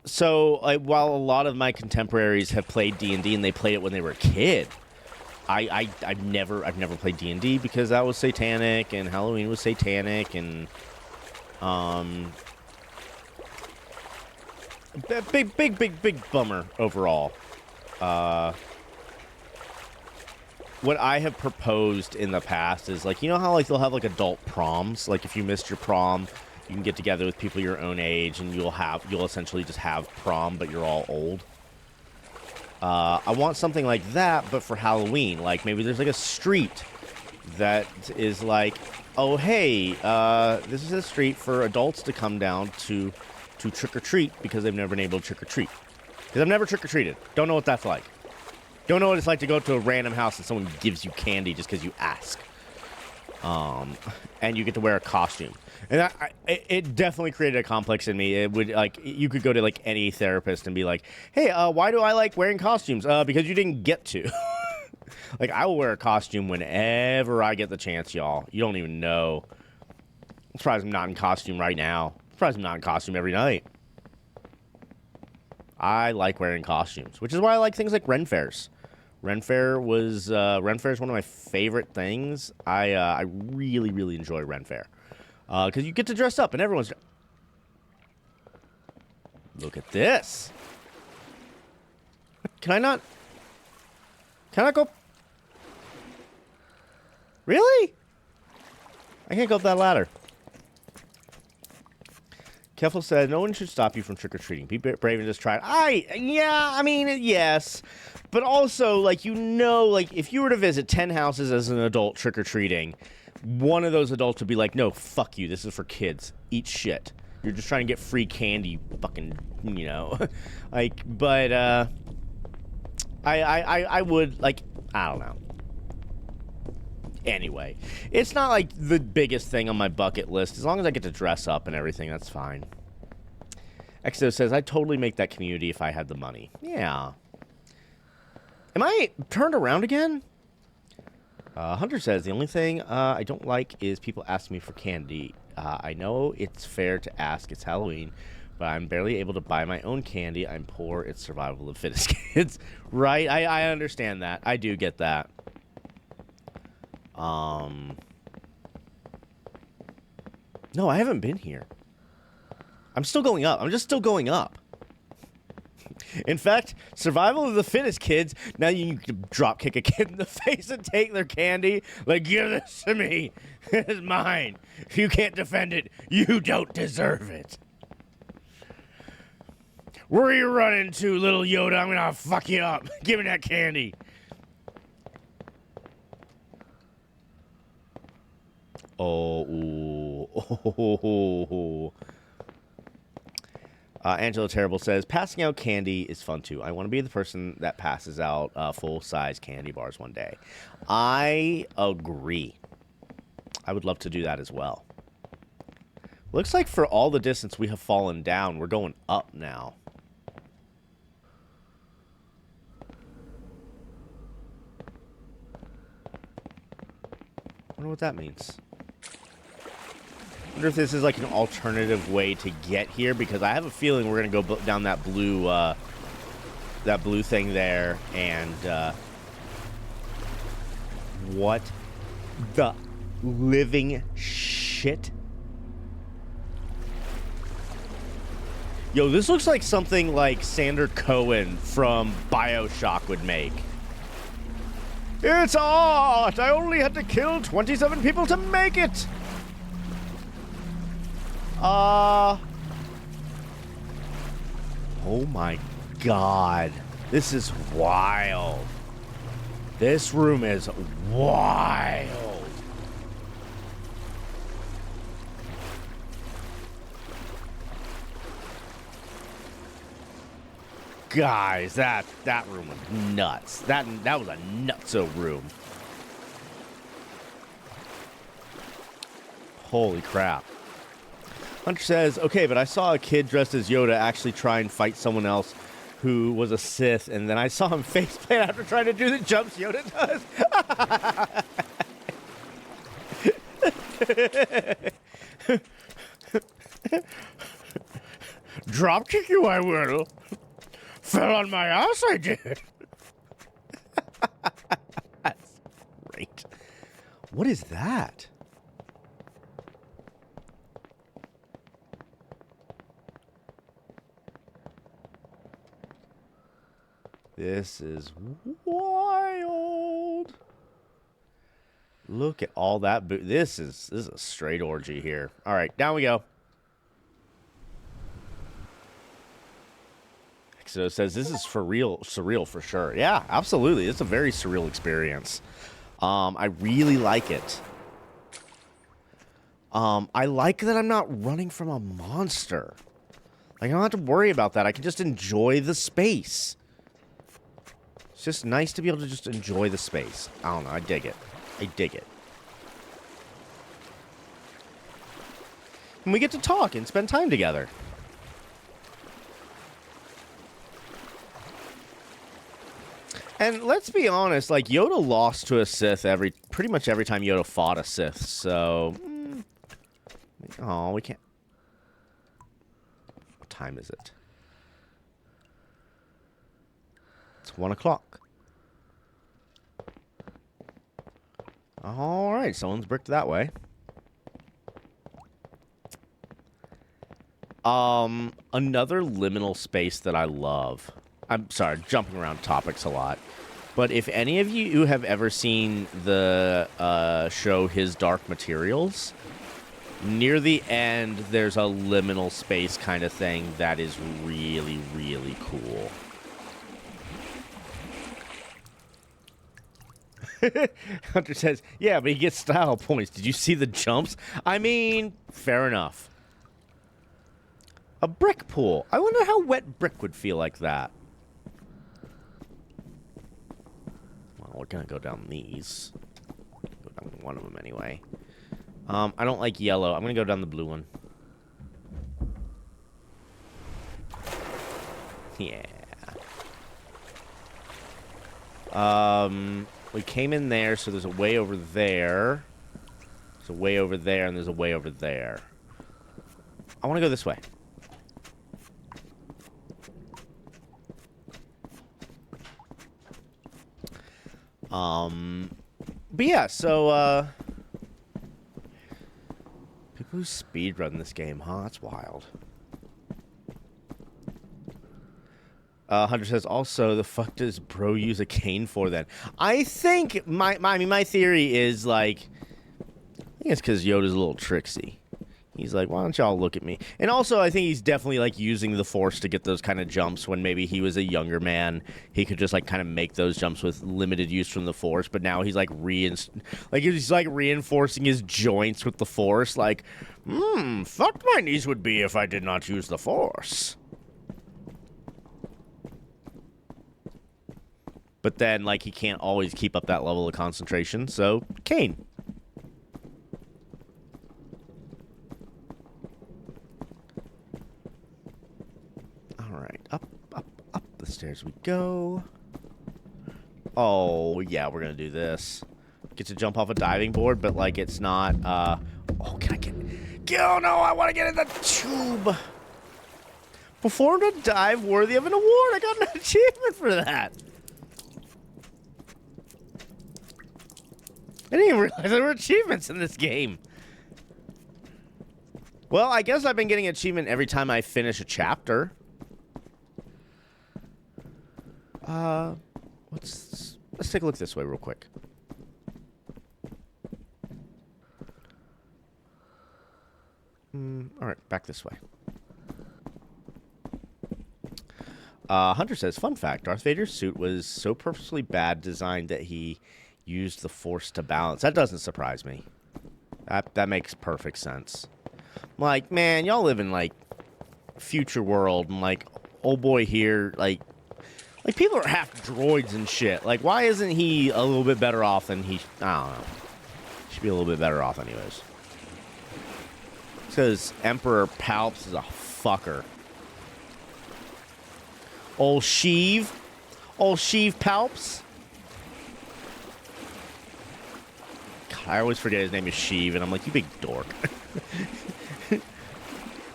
So, while a lot of my contemporaries have played D&D and they played it when they were a kid, I've never played D&D because that was satanic and Halloween was satanic and big bummer overall. What I have proposed in the past is, like, you know how, like, they'll have, like, adult proms? Like, if you missed your prom, you can get together with people your own age and you'll essentially just have prom, but you're all old. I want something like that, but for Halloween. Like, maybe there's, like, a street that is like, oh, hey, this is a street for adults to come down to trick-or-treat because they've never been able to trick-or-treat. Because I've never trick-or-treated. Don't know what that's like. Don't know what it's like to go to a random house and someone gives you candy just because you ask. And you get to wear a costume. And it definitely created a complex in me. It would, like, you could go to, like, any therapist and be like, hey, why do I like wearing costumes? Because you didn't get to. Like, I will wear a costume whenever I get the chance, y'all. You don't even know. I'm surprised I'm not in costume right now. I'm surprised I'm not in costume every night. I like wearing costumes, which is why I like things like Ren Fairs. Ren Fair is one of my favorite things. I really, really enjoy Ren Fair. Because you get to dress up and everyone's... Look at this. Can I not go... Really? I can't go up that ladder. Keffel said, no one should stop you from trick-or-treating. Be brave and just try it. Yes. But also, like, you know, like, if you were to visit 10 houses as an adult trick-or-treating, one of those adults would be like, no, fuck you. This is for kids. Eat shit. You're just trying to get free candy, fucking, you know. Like, but, I would, like, I don't know. Anyway, it's not, like, the biggest thing on my bucket list. As long as I get to dress up and everything, that's fine. Exo says, I'd totally make that community if I had the money. Yeah. Am I turned around again? Hunter says, the only thing I don't like is people ask me for candy. I know it's fair to ask. It's Halloween. But I'm barely able to buy my own candy. I'm poor. It's survival of the fittest kids. Right? I understand that. I do get that. No, I haven't been here. I'm still going up. I'm just still going up. In fact, survival of the fittest kids, now you can drop kick a kid in the face and take their candy. Like, give this to me. It's mine. If you can't defend it, you don't deserve it. Where are you running to, little Yoda? I'm gonna fuck you up. Give me that candy. Oh, ooh. Angela Terrible says, passing out candy is fun too. I want to be the person that passes out full-size candy bars one day. I agree. I would love to do that as well. Looks like for all the distance we have fallen down, we're going up now. I wonder what that means. I wonder if this is like an alternative way to get here, because I have a feeling we're gonna go down that blue thing there, and what the living shit? Yo, this looks like something like Sander Cohen from BioShock would make. It's art! I only had to kill 27 people to make it! Oh my god. This is wild. This room is wild. Guys, that room was nuts. That was a nutso room. Holy crap. Hunter says, okay, but I saw a kid dressed as Yoda actually try and fight someone else who was a Sith, and then I saw him faceplant after trying to do the jumps Yoda does. Drop kick you, I will. Fell on my ass, I did. That's great. What is that? This is wild. Look at all that. This is a straight orgy here. All right, down we go. So it says this is for real, surreal for sure. Yeah, absolutely. It's a very surreal experience. I really like it. I like that I'm not running from a monster. Like, I don't have to worry about that. I can just enjoy the space. It's just nice to be able to just enjoy the space. I don't know. I dig it. I dig it. And we get to talk and spend time together. And let's be honest, like, Yoda lost to a Sith pretty much every time Yoda fought a Sith, so... Oh, we can't... What time is it? It's 1 o'clock. Alright, someone's bricked that way. Another liminal space that I love... I'm sorry, jumping around topics a lot. But if any of you have ever seen the show His Dark Materials, near the end, there's a liminal space kind of thing that is really, really cool. Hunter says, yeah, but he gets style points. Did you see the jumps? I mean, fair enough. A brick pool. I wonder how wet brick would feel like that. We're gonna go down these. Go down one of them anyway. I don't like yellow. I'm gonna go down the blue one. Yeah. We came in there, so there's a way over there. There's a way over there, and there's a way over there. I want to go this way. But yeah, so, people who speedrun this game, huh? That's wild. Hunter says, also, the fuck does bro use a cane for then? I think, my theory is, like, I think it's because Yoda's a little tricksy. He's like, why don't y'all look at me? And also, I think he's definitely, like, using the Force to get those kind of jumps when maybe he was a younger man. He could just, like, kind of make those jumps with limited use from the Force. But now he's, like, reinforcing his joints with the Force. Like, fuck my knees would be if I did not use the Force. But then, like, he can't always keep up that level of concentration, so Kane. All right, up the stairs we go. Oh, yeah, we're gonna do this. Get to jump off a diving board, but, like, it's not, oh, can I get... Oh, no, I want to get in the tube. Performed a dive worthy of an award. I got an achievement for that. I didn't even realize there were achievements in this game. Well, I guess I've been getting an achievement every time I finish a chapter. Let's take a look this way real quick. All right, back this way. Hunter says, fun fact, Darth Vader's suit was so purposely bad designed that he used the Force to balance. That doesn't surprise me. That makes perfect sense. Like, man, y'all live in, like, future world, and, like, old boy here, like, people are half droids and shit. Like, why isn't he a little bit better off than he... I don't know. He should be a little bit better off anyways. Because Emperor Palps is a fucker. Old Sheev Palps. God, I always forget his name is Sheev, and I'm like, you big dork.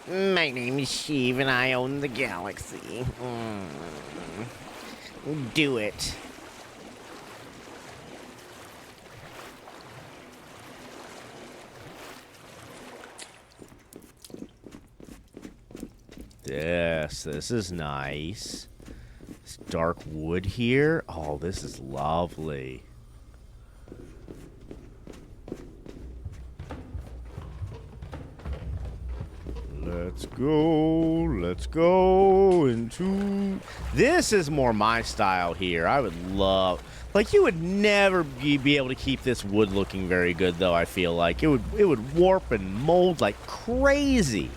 My name is Sheev, and I own the galaxy. Do it. Yes, this is nice. This dark wood here. Oh, this is lovely. Let's go into... This is more my style here. I would love... Like, you would never be able to keep this wood looking very good, though, I feel like. It would warp and mold like crazy.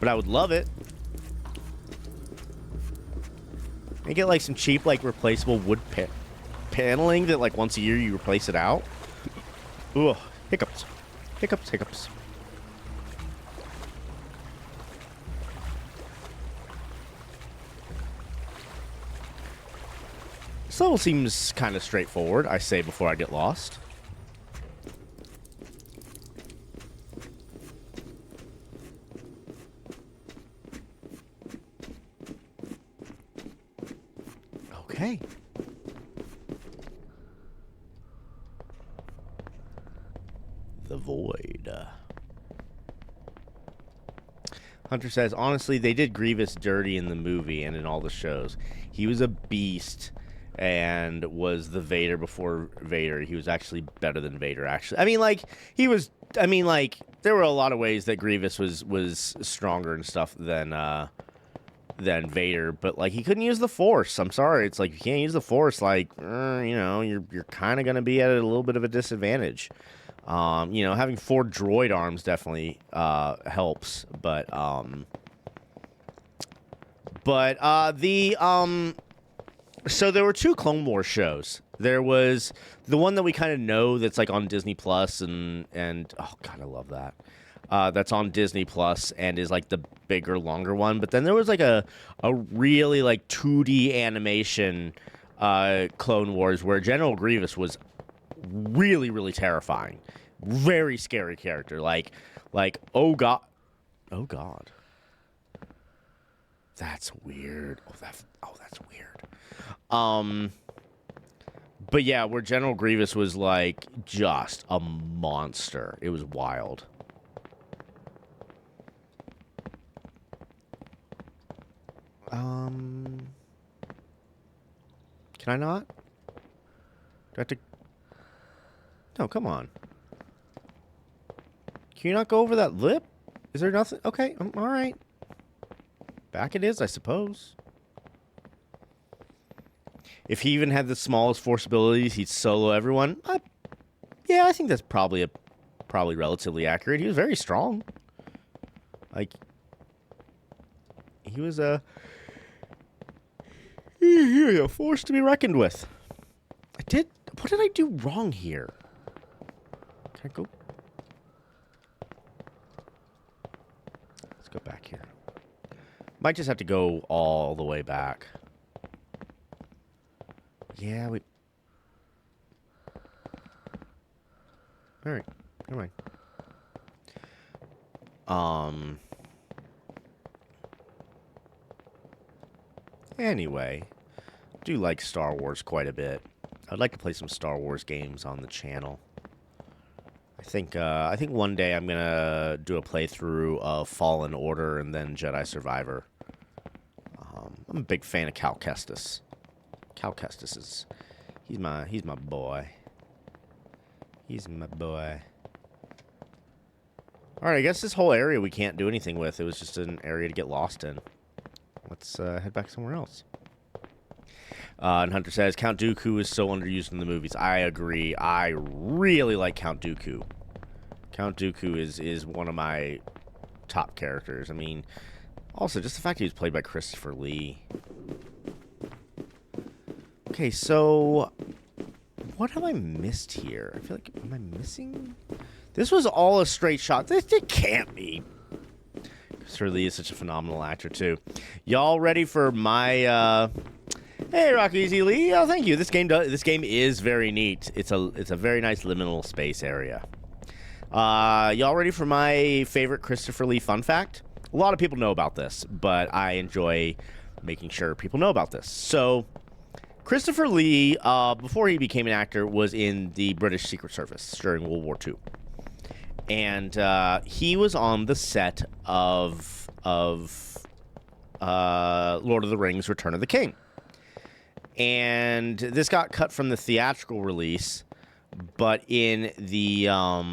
But I would love it. You get, like, some cheap, like, replaceable wood paneling that, like, once a year you replace it out. Ugh. Hiccups. Hiccups, hiccups. This level seems kind of straightforward, I say before I get lost. Okay. The Void. Hunter says, honestly, they did Grievous dirty in the movie and in all the shows. He was a beast and was the Vader before Vader. He was actually better than Vader, actually. I mean, like, there were a lot of ways that Grievous was stronger and stuff than Vader, but, like, he couldn't use the Force. I'm sorry. It's like, you can't use the Force, like, you know, you're kind of going to be at a little bit of a disadvantage. You know, having 4 droid arms definitely helps, so there were 2 Clone Wars shows. There was the one that we kind of know that's, like, on Disney Plus and oh god, I love that. That's on Disney Plus and is, like, the bigger, longer one. But then there was, like, a really, like, 2D animation Clone Wars where General Grievous was really, really terrifying. Very scary character. Like, oh god. Oh god. That's weird. That's weird. But yeah, where General Grievous was, like, just a monster. It was wild. Can I not? Do I have to... No, come on. Can you not go over that lip? Is there nothing? Okay, all right. Back it is, I suppose. If he even had the smallest Force abilities, he'd solo everyone. Yeah, I think that's probably relatively accurate. He was very strong. Like, he was You're a force to be reckoned with. What did I do wrong here? Can I go? Let's go back here. Might just have to go all the way back. Yeah, we... Alright, never mind. Anyway, I do like Star Wars quite a bit. I'd like to play some Star Wars games on the channel. I think one day I'm gonna do a playthrough of Fallen Order and then Jedi Survivor. I'm a big fan of Cal Kestis. Cal Kestis he's my boy. He's my boy. All right, I guess this whole area we can't do anything with. It was just an area to get lost in. Let's head back somewhere else. And Hunter says, Count Dooku is so underused in the movies. I agree. I really like Count Dooku. Count Dooku is one of my top characters. I mean, also, just the fact he was played by Christopher Lee. Okay, so... what have I missed here? I feel like... am I missing? This was all a straight shot. It can't be. Christopher Lee is such a phenomenal actor, too. Y'all ready for my... Hey, Rock Easy Lee. Oh, thank you. This game is very neat. It's a very nice liminal space area. Y'all ready for my favorite Christopher Lee fun fact? A lot of people know about this, but I enjoy making sure people know about this. So, Christopher Lee, before he became an actor, was in the British Secret Service during World War II. And he was on the set of Lord of the Rings: Return of the King. And this got cut from the theatrical release, but in the I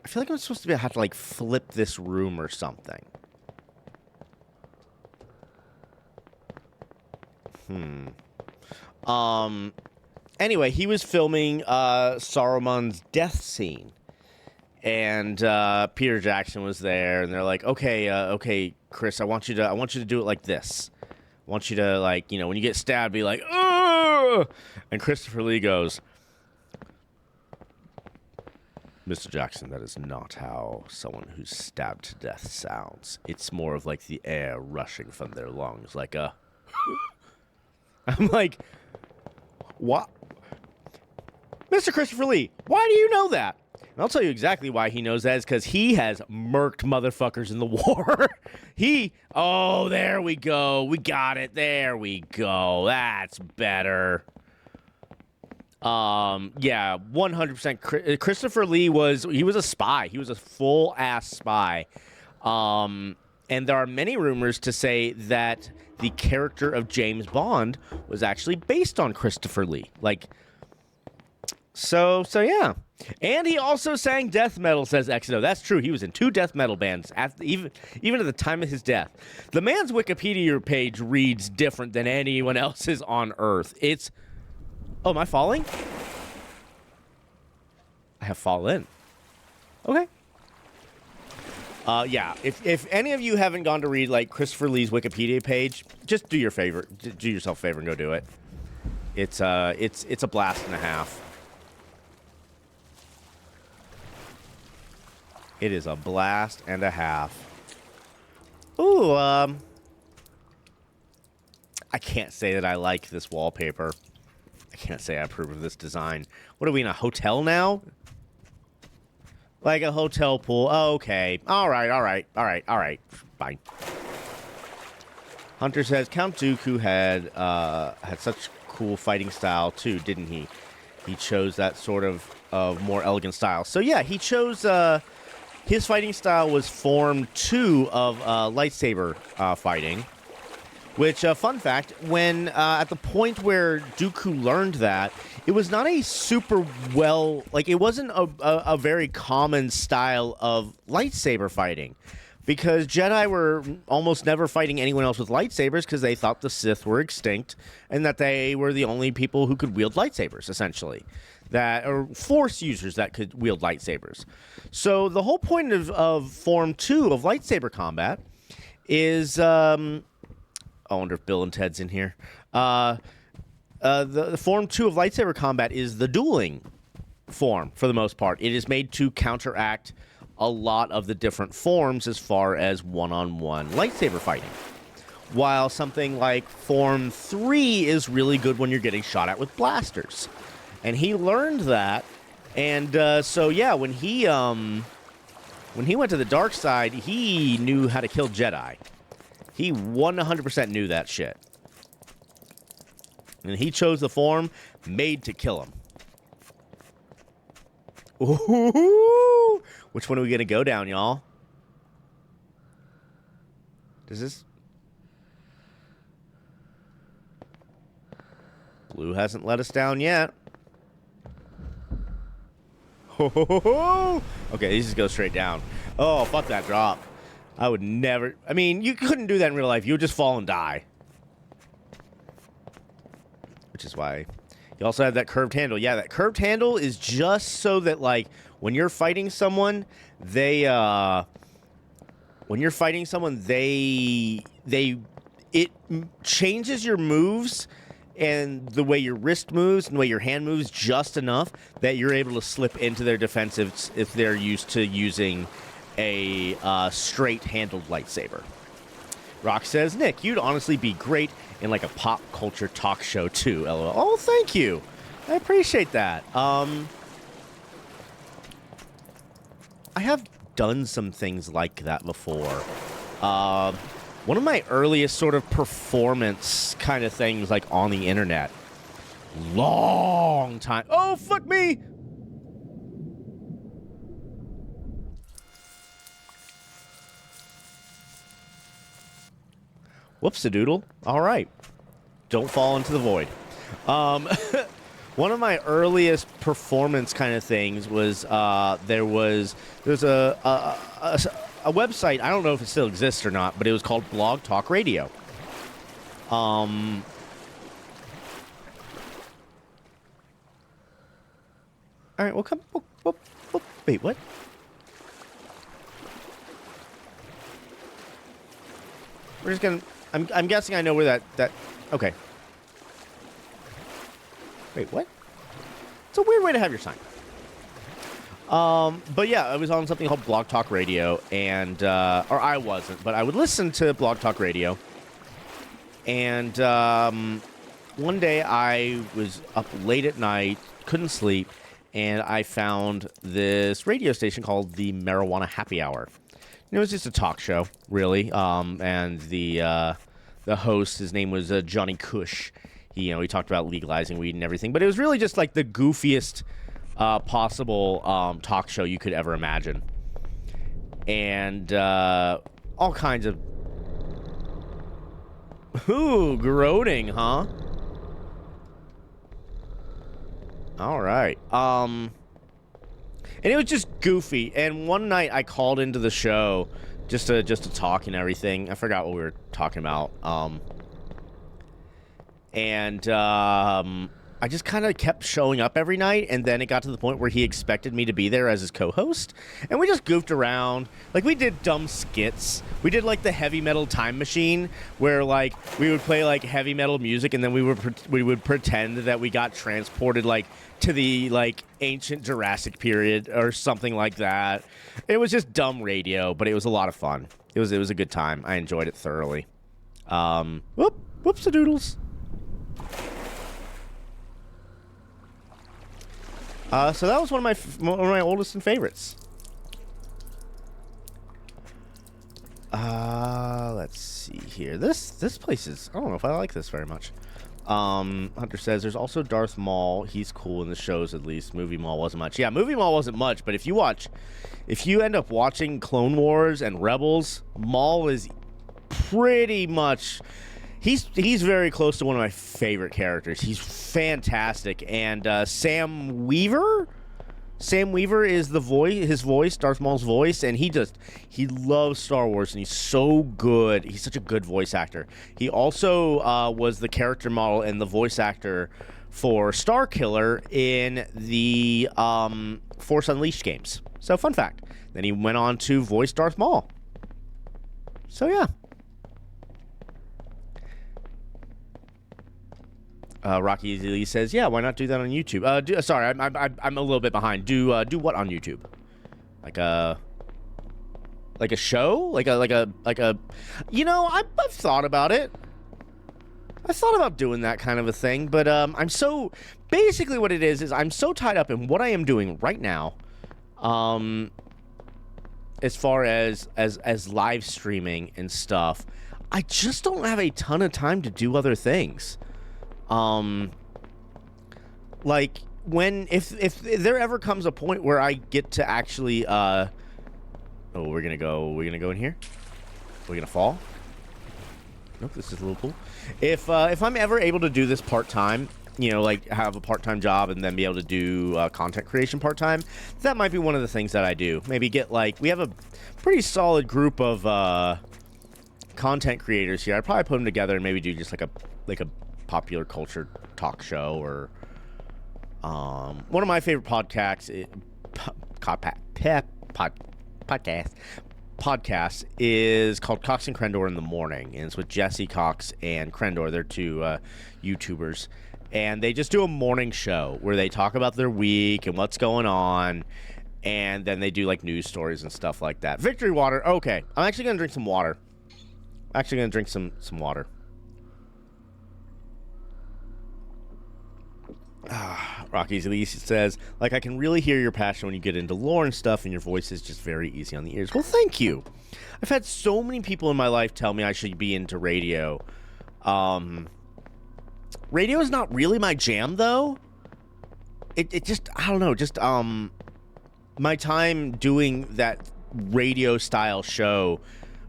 feel like I'm supposed to have to like flip this room or something. Anyway, he was filming Saruman's death scene. And Peter Jackson was there, and they're like, okay, Chris, I want you to do it like this. I want you to, like, when you get stabbed, be like, ugh! And Christopher Lee goes, Mr. Jackson, that is not how someone who's stabbed to death sounds. It's more of like the air rushing from their lungs, like a... I'm like, what? Mr. Christopher Lee, why do you know that? And I'll tell you exactly why he knows that is because he has murked motherfuckers in the war. Oh, there we go. We got it. There we go. That's better. Yeah, 100%. Christopher Lee he was a spy. He was a full-ass spy. And there are many rumors to say that the character of James Bond was actually based on Christopher Lee. So yeah. And he also sang death metal, says Exodo. That's true. He was in 2 death metal bands, even at the time of his death. The man's Wikipedia page reads different than anyone else's on Earth. It's... Oh, am I falling? I have fallen. Okay. Yeah, if any of you haven't gone to read, like, Christopher Lee's Wikipedia page, just do yourself a favor and go do it. It's a blast and a half. It is a blast and a half. Ooh, I can't say that I like this wallpaper. I can't say I approve of this design. What are we in, a hotel now? Like a hotel pool. Oh, okay. All right. Fine. Hunter says Count Dooku had such cool fighting style too, didn't he? He chose that sort of more elegant style. So yeah, he chose his fighting style was Form 2 of lightsaber fighting. Which, fun fact, when at the point where Dooku learned that, it was not a super well, like, it wasn't a very common style of lightsaber fighting. Because Jedi were almost never fighting anyone else with lightsabers because they thought the Sith were extinct and that they were the only people who could wield lightsabers, essentially. Or Force users that could wield lightsabers. So the whole point of Form 2 of lightsaber combat is... I wonder if Bill and Ted's in here. The Form 2 of lightsaber combat is the dueling form, for the most part. It is made to counteract a lot of the different forms as far as one-on-one lightsaber fighting. While something like Form 3 is really good when you're getting shot at with blasters. And he learned that, and so yeah, when he went to the dark side, he knew how to kill Jedi. He 100% knew that shit. And he chose the form made to kill him. Ooh, which one are we going to go down, y'all? Does this... Blue hasn't let us down yet. Okay, these just go straight down. Oh, fuck that drop. I would never... I mean, you couldn't do that in real life. You would just fall and die. Which is why... You also have that curved handle. Yeah, that curved handle is just so that, like, when you're fighting someone, they, it changes your moves and the way your wrist moves and the way your hand moves just enough that you're able to slip into their defensives if they're used to using a straight-handled lightsaber. Rock says, Nick, you'd honestly be great in like a pop culture talk show too, LOL. Oh, thank you. I appreciate that. I have done some things like that before. One of my earliest sort of performance kind of things like on the internet. Long time. Oh, fuck me! Whoops-a-doodle. All right. Don't fall into the void. One of my earliest performance kind of things was there's a website. I don't know if it still exists or not, but it was called Blog Talk Radio. All right. Well, come. Wait. What? We're just gonna. I'm guessing I know where that. Okay. Wait, what? It's a weird way to have your sign. But yeah, I was on something called Blog Talk Radio, and or I wasn't, but I would listen to Blog Talk Radio. And one day I was up late at night, couldn't sleep, and I found this radio station called the Marijuana Happy Hour. It was just a talk show, really, and the host, his name was Johnny Cush. He talked about legalizing weed and everything, but it was really just like the goofiest possible talk show you could ever imagine, and all kinds of groaning, huh? All right, and it was just goofy. And one night I called into the show just to talk and everything. I forgot what we were talking about. I just kind of kept showing up every night, and then it got to the point where he expected me to be there as his co-host, and we just goofed around. Like, we did dumb skits. We did, like, the heavy metal time machine, where, like, we would play, like, heavy metal music, and then we would pretend that we got transported, like, to the, like, ancient Jurassic period or something like that. It was just dumb radio, but it was a lot of fun. It was a good time. I enjoyed it thoroughly. Whoops-a-doodles. So that was one of my oldest and favorites. Let's see here. This place is, I don't know if I like this very much. Hunter says there's also Darth Maul. He's cool in the shows, at least. Movie Maul wasn't much. Yeah, Movie Maul wasn't much, but if you end up watching Clone Wars and Rebels, Maul is pretty much... He's very close to one of my favorite characters. He's fantastic. And Sam Weaver is his voice, Darth Maul's voice, and he loves Star Wars, and he's so good. He's such a good voice actor. He also was the character model and the voice actor for Starkiller in the Force Unleashed games. So, fun fact. Then he went on to voice Darth Maul. So, yeah. Rocky Easily says, "Yeah, why not do that on YouTube?" Sorry, I'm a little bit behind. Do what on YouTube? Like a show? Like a. You know, I've thought about it. I thought about doing that kind of a thing, but I'm so basically what it is I'm so tied up in what I am doing right now, as far as live streaming and stuff. I just don't have a ton of time to do other things. Like if there ever comes a point where I get to actually we're gonna go in here. We're gonna fall. Nope, this is a little cool. If I'm ever able to do this part-time, you know, like have a part-time job and then be able to do content creation part-time, that might be one of the things that I do. Maybe get like, we have a pretty solid group of content creators here. I'd probably put them together and maybe do just like a popular culture talk show, or one of my favorite podcast is called Cox and Crendor in the Morning, and it's with Jesse Cox and Crendor. They're two YouTubers, and they just do a morning show where they talk about their week and what's going on, and then they do like news stories and stuff like that. Victory water. Okay, I'm actually gonna drink some water. Some water. Rocky's Elise says, like, I can really hear your passion when you get into lore and stuff, and your voice is just very easy on the ears. Well, thank you. I've had so many people in my life tell me I should be into radio. Radio is not really my jam, though. It just, I don't know, just, my time doing that radio-style show,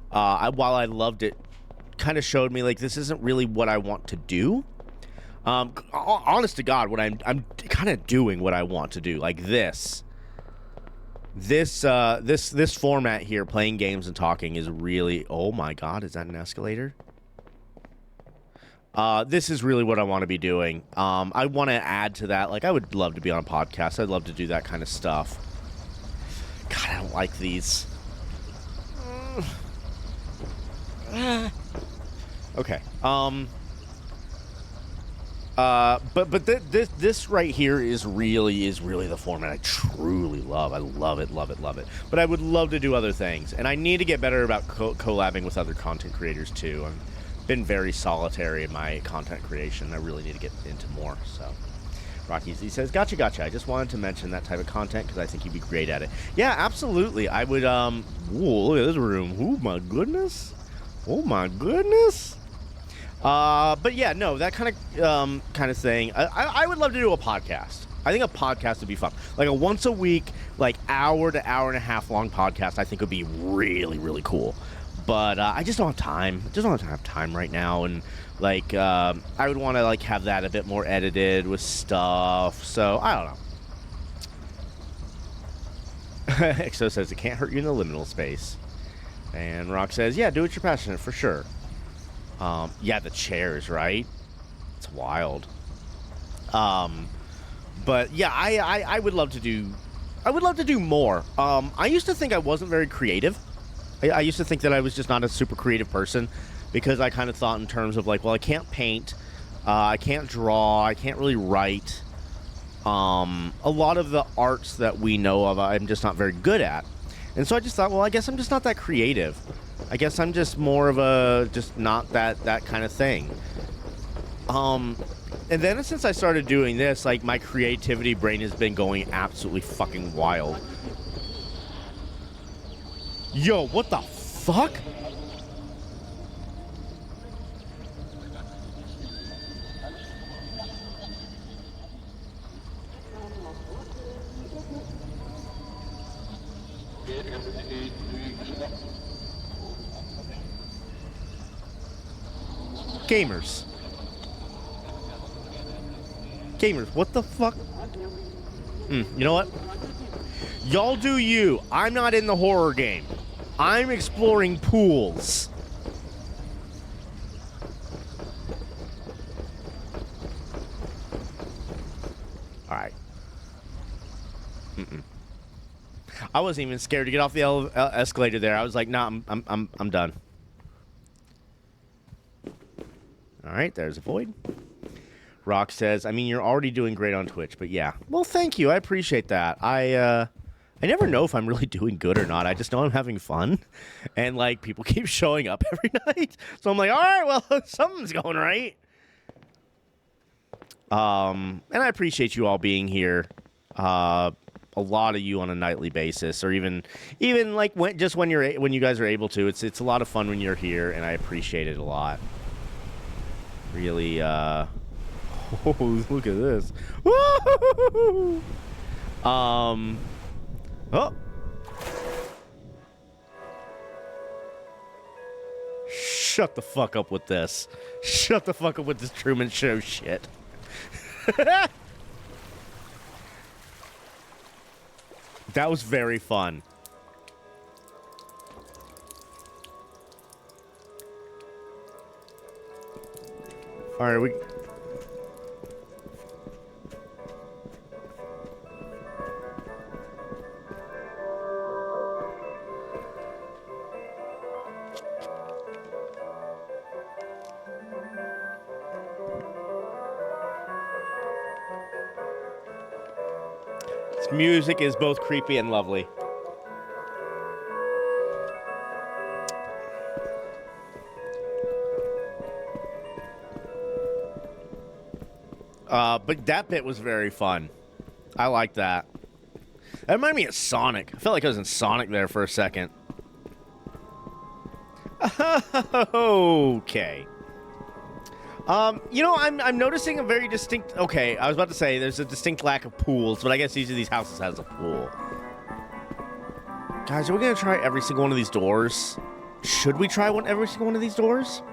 while I loved it, kind of showed me, like, this isn't really what I want to do. Honest to God, what I'm kind of doing what I want to do, like this format here, playing games and talking, is really, oh my God, is that an escalator? This is really what I want to be doing. I want to add to that. Like, I would love to be on a podcast. I'd love to do that kind of stuff. God, I don't like these. Okay. But this right here is really the format I truly love. I love it. But I would love to do other things, and I need to get better about collabing with other content creators too. I've been very solitary in my content creation. I really need to get into more. So, Rocky Z says, "Gotcha. I just wanted to mention that type of content because I think you'd be great at it." Yeah, absolutely. I would. Whoa, look at this room. Oh my goodness. But yeah, no, that kind of thing. I would love to do a podcast. I think a podcast would be fun, like a once a week, like hour to hour and a half long podcast. I think would be really cool. But I just don't have time. Have time right now, and like I would want to like have that a bit more edited with stuff. So I don't know. Exo says it can't hurt you in the liminal space, and Rock says, "Yeah, do what you're passionate for sure." Yeah, the chairs, right? It's wild. But yeah, I would love to do. I would love to do more. I used to think I wasn't very creative. I used to think that I was just not a super creative person, because I kind of thought in terms of like, well, I can't paint, I can't draw, I can't really write. A lot of the arts that we know of, I'm just not very good at. And so I just thought, well, I guess I'm just not that creative. I guess I'm just more of a, just not that kind of thing. And then since I started doing this, like, my creativity brain has been going absolutely fucking wild. Yo, what the fuck? Gamers, what the fuck? You know what? Y'all do you. I'm not in the horror game. I'm exploring pools. All right. I wasn't even scared to get off the escalator there. I was like, nah, I'm done. All right, there's a void. Rock says, I mean, you're already doing great on Twitch, but yeah. Well, thank you. I appreciate that. I never know if I'm really doing good or not. I just know I'm having fun. And, like, people keep showing up every night. So I'm like, all right, well, something's going right. And I appreciate you all being here. A lot of you on a nightly basis, or even like when you guys are able to. It's a lot of fun when you're here, and I appreciate it a lot. Really, oh, look at this. Woo! Oh. Shut the fuck up with this. Shut the fuck up with this Truman Show shit. That was very fun. All right, we... This music is both creepy and lovely. But that bit was very fun. I like that. That reminded me of Sonic. I felt like I was in Sonic there for a second. Okay. You know, I'm noticing a very distinct... Okay, I was about to say there's a distinct lack of pools, but I guess each of these houses has a pool. Guys, are we going to try every single one of these doors? Should we try every single one of these doors?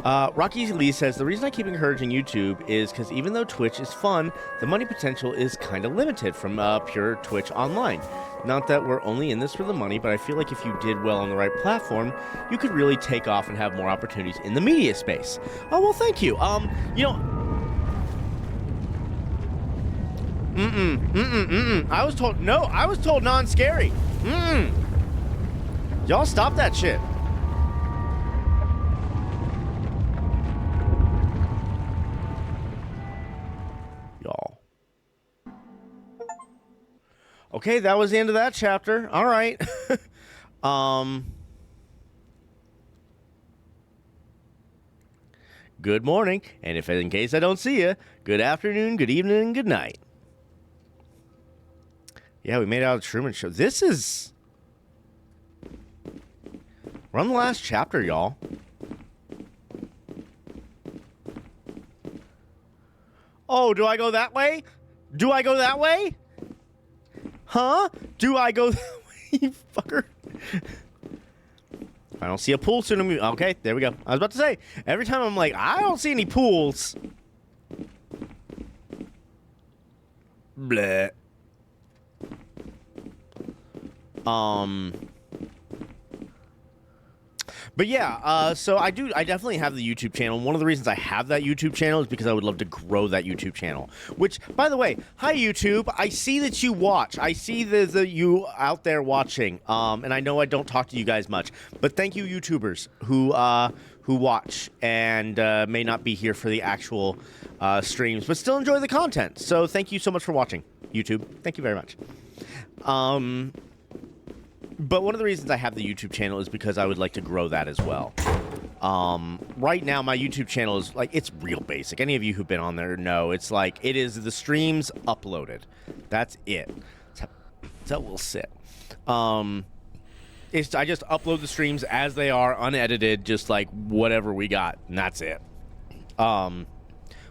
Rocky Lee says, the reason I keep encouraging YouTube is because even though Twitch is fun, the money potential is kind of limited from pure Twitch online. Not that we're only in this for the money, but I feel like if you did well on the right platform, you could really take off and have more opportunities in the media space. Oh, well, thank you. You know... I was told... No, I was told non-scary. Y'all stop that shit. Okay, that was the end of that chapter. All right. Good morning, and if in case I don't see you, good afternoon, good evening, and good night. Yeah, we made it out of the Truman Show. This is... We're on the last chapter, y'all. Oh, do I go that way? Do I go that way? Huh? Do I go that way, you fucker? I don't see a pool soon. Okay, there we go. I was about to say, every time I'm like, I don't see any pools. Bleh. But yeah, so I definitely have the YouTube channel. One of the reasons I have that YouTube channel is because I would love to grow that YouTube channel. Which, by the way, hi YouTube. I see that you watch. I see the you out there watching. And I know I don't talk to you guys much, but thank you YouTubers who watch and may not be here for the actual streams, but still enjoy the content. So thank you so much for watching, YouTube. Thank you very much. But one of the reasons I have the YouTube channel is because I would like to grow that as well. Right now, my YouTube channel is, like, it's real basic. Any of you who've been on there know it's like, it is the streams uploaded. That's it. That's how we'll sit. I just upload the streams as they are, unedited, just like whatever we got, and that's it.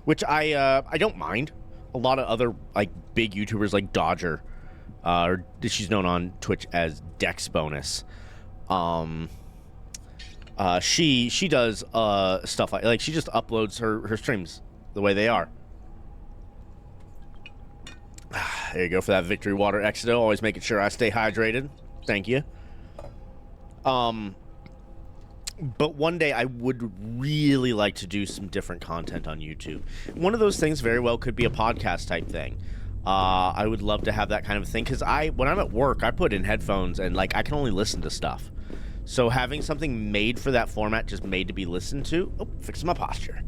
Which I don't mind. A lot of other, like, big YouTubers like Dodger, or she's known on Twitch as Dex Bonus. She does stuff like she just uploads her streams the way they are. There you go for that victory water Exito. Always making sure I stay hydrated. Thank you. But one day I would really like to do some different content on YouTube. One of those things very well could be a podcast type thing. I would love to have that kind of thing because when I'm at work, I put in headphones and like I can only listen to stuff. So having something made for that format, just made to be listened to, fixing my posture.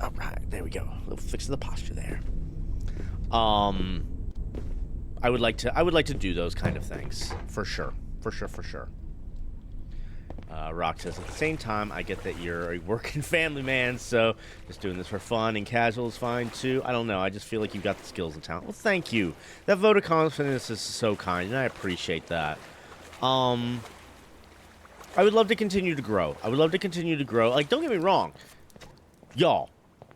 All right, there we go. A little fix of the posture there. I would like to do those kind of things for sure. Rock says, at the same time, I get that you're a working family man, so just doing this for fun and casual is fine too. I don't know. I just feel like you've got the skills and talent. Well, thank you. That vote of confidence is so kind, and I appreciate that. I would love to continue to grow. Like, don't get me wrong. Y'all,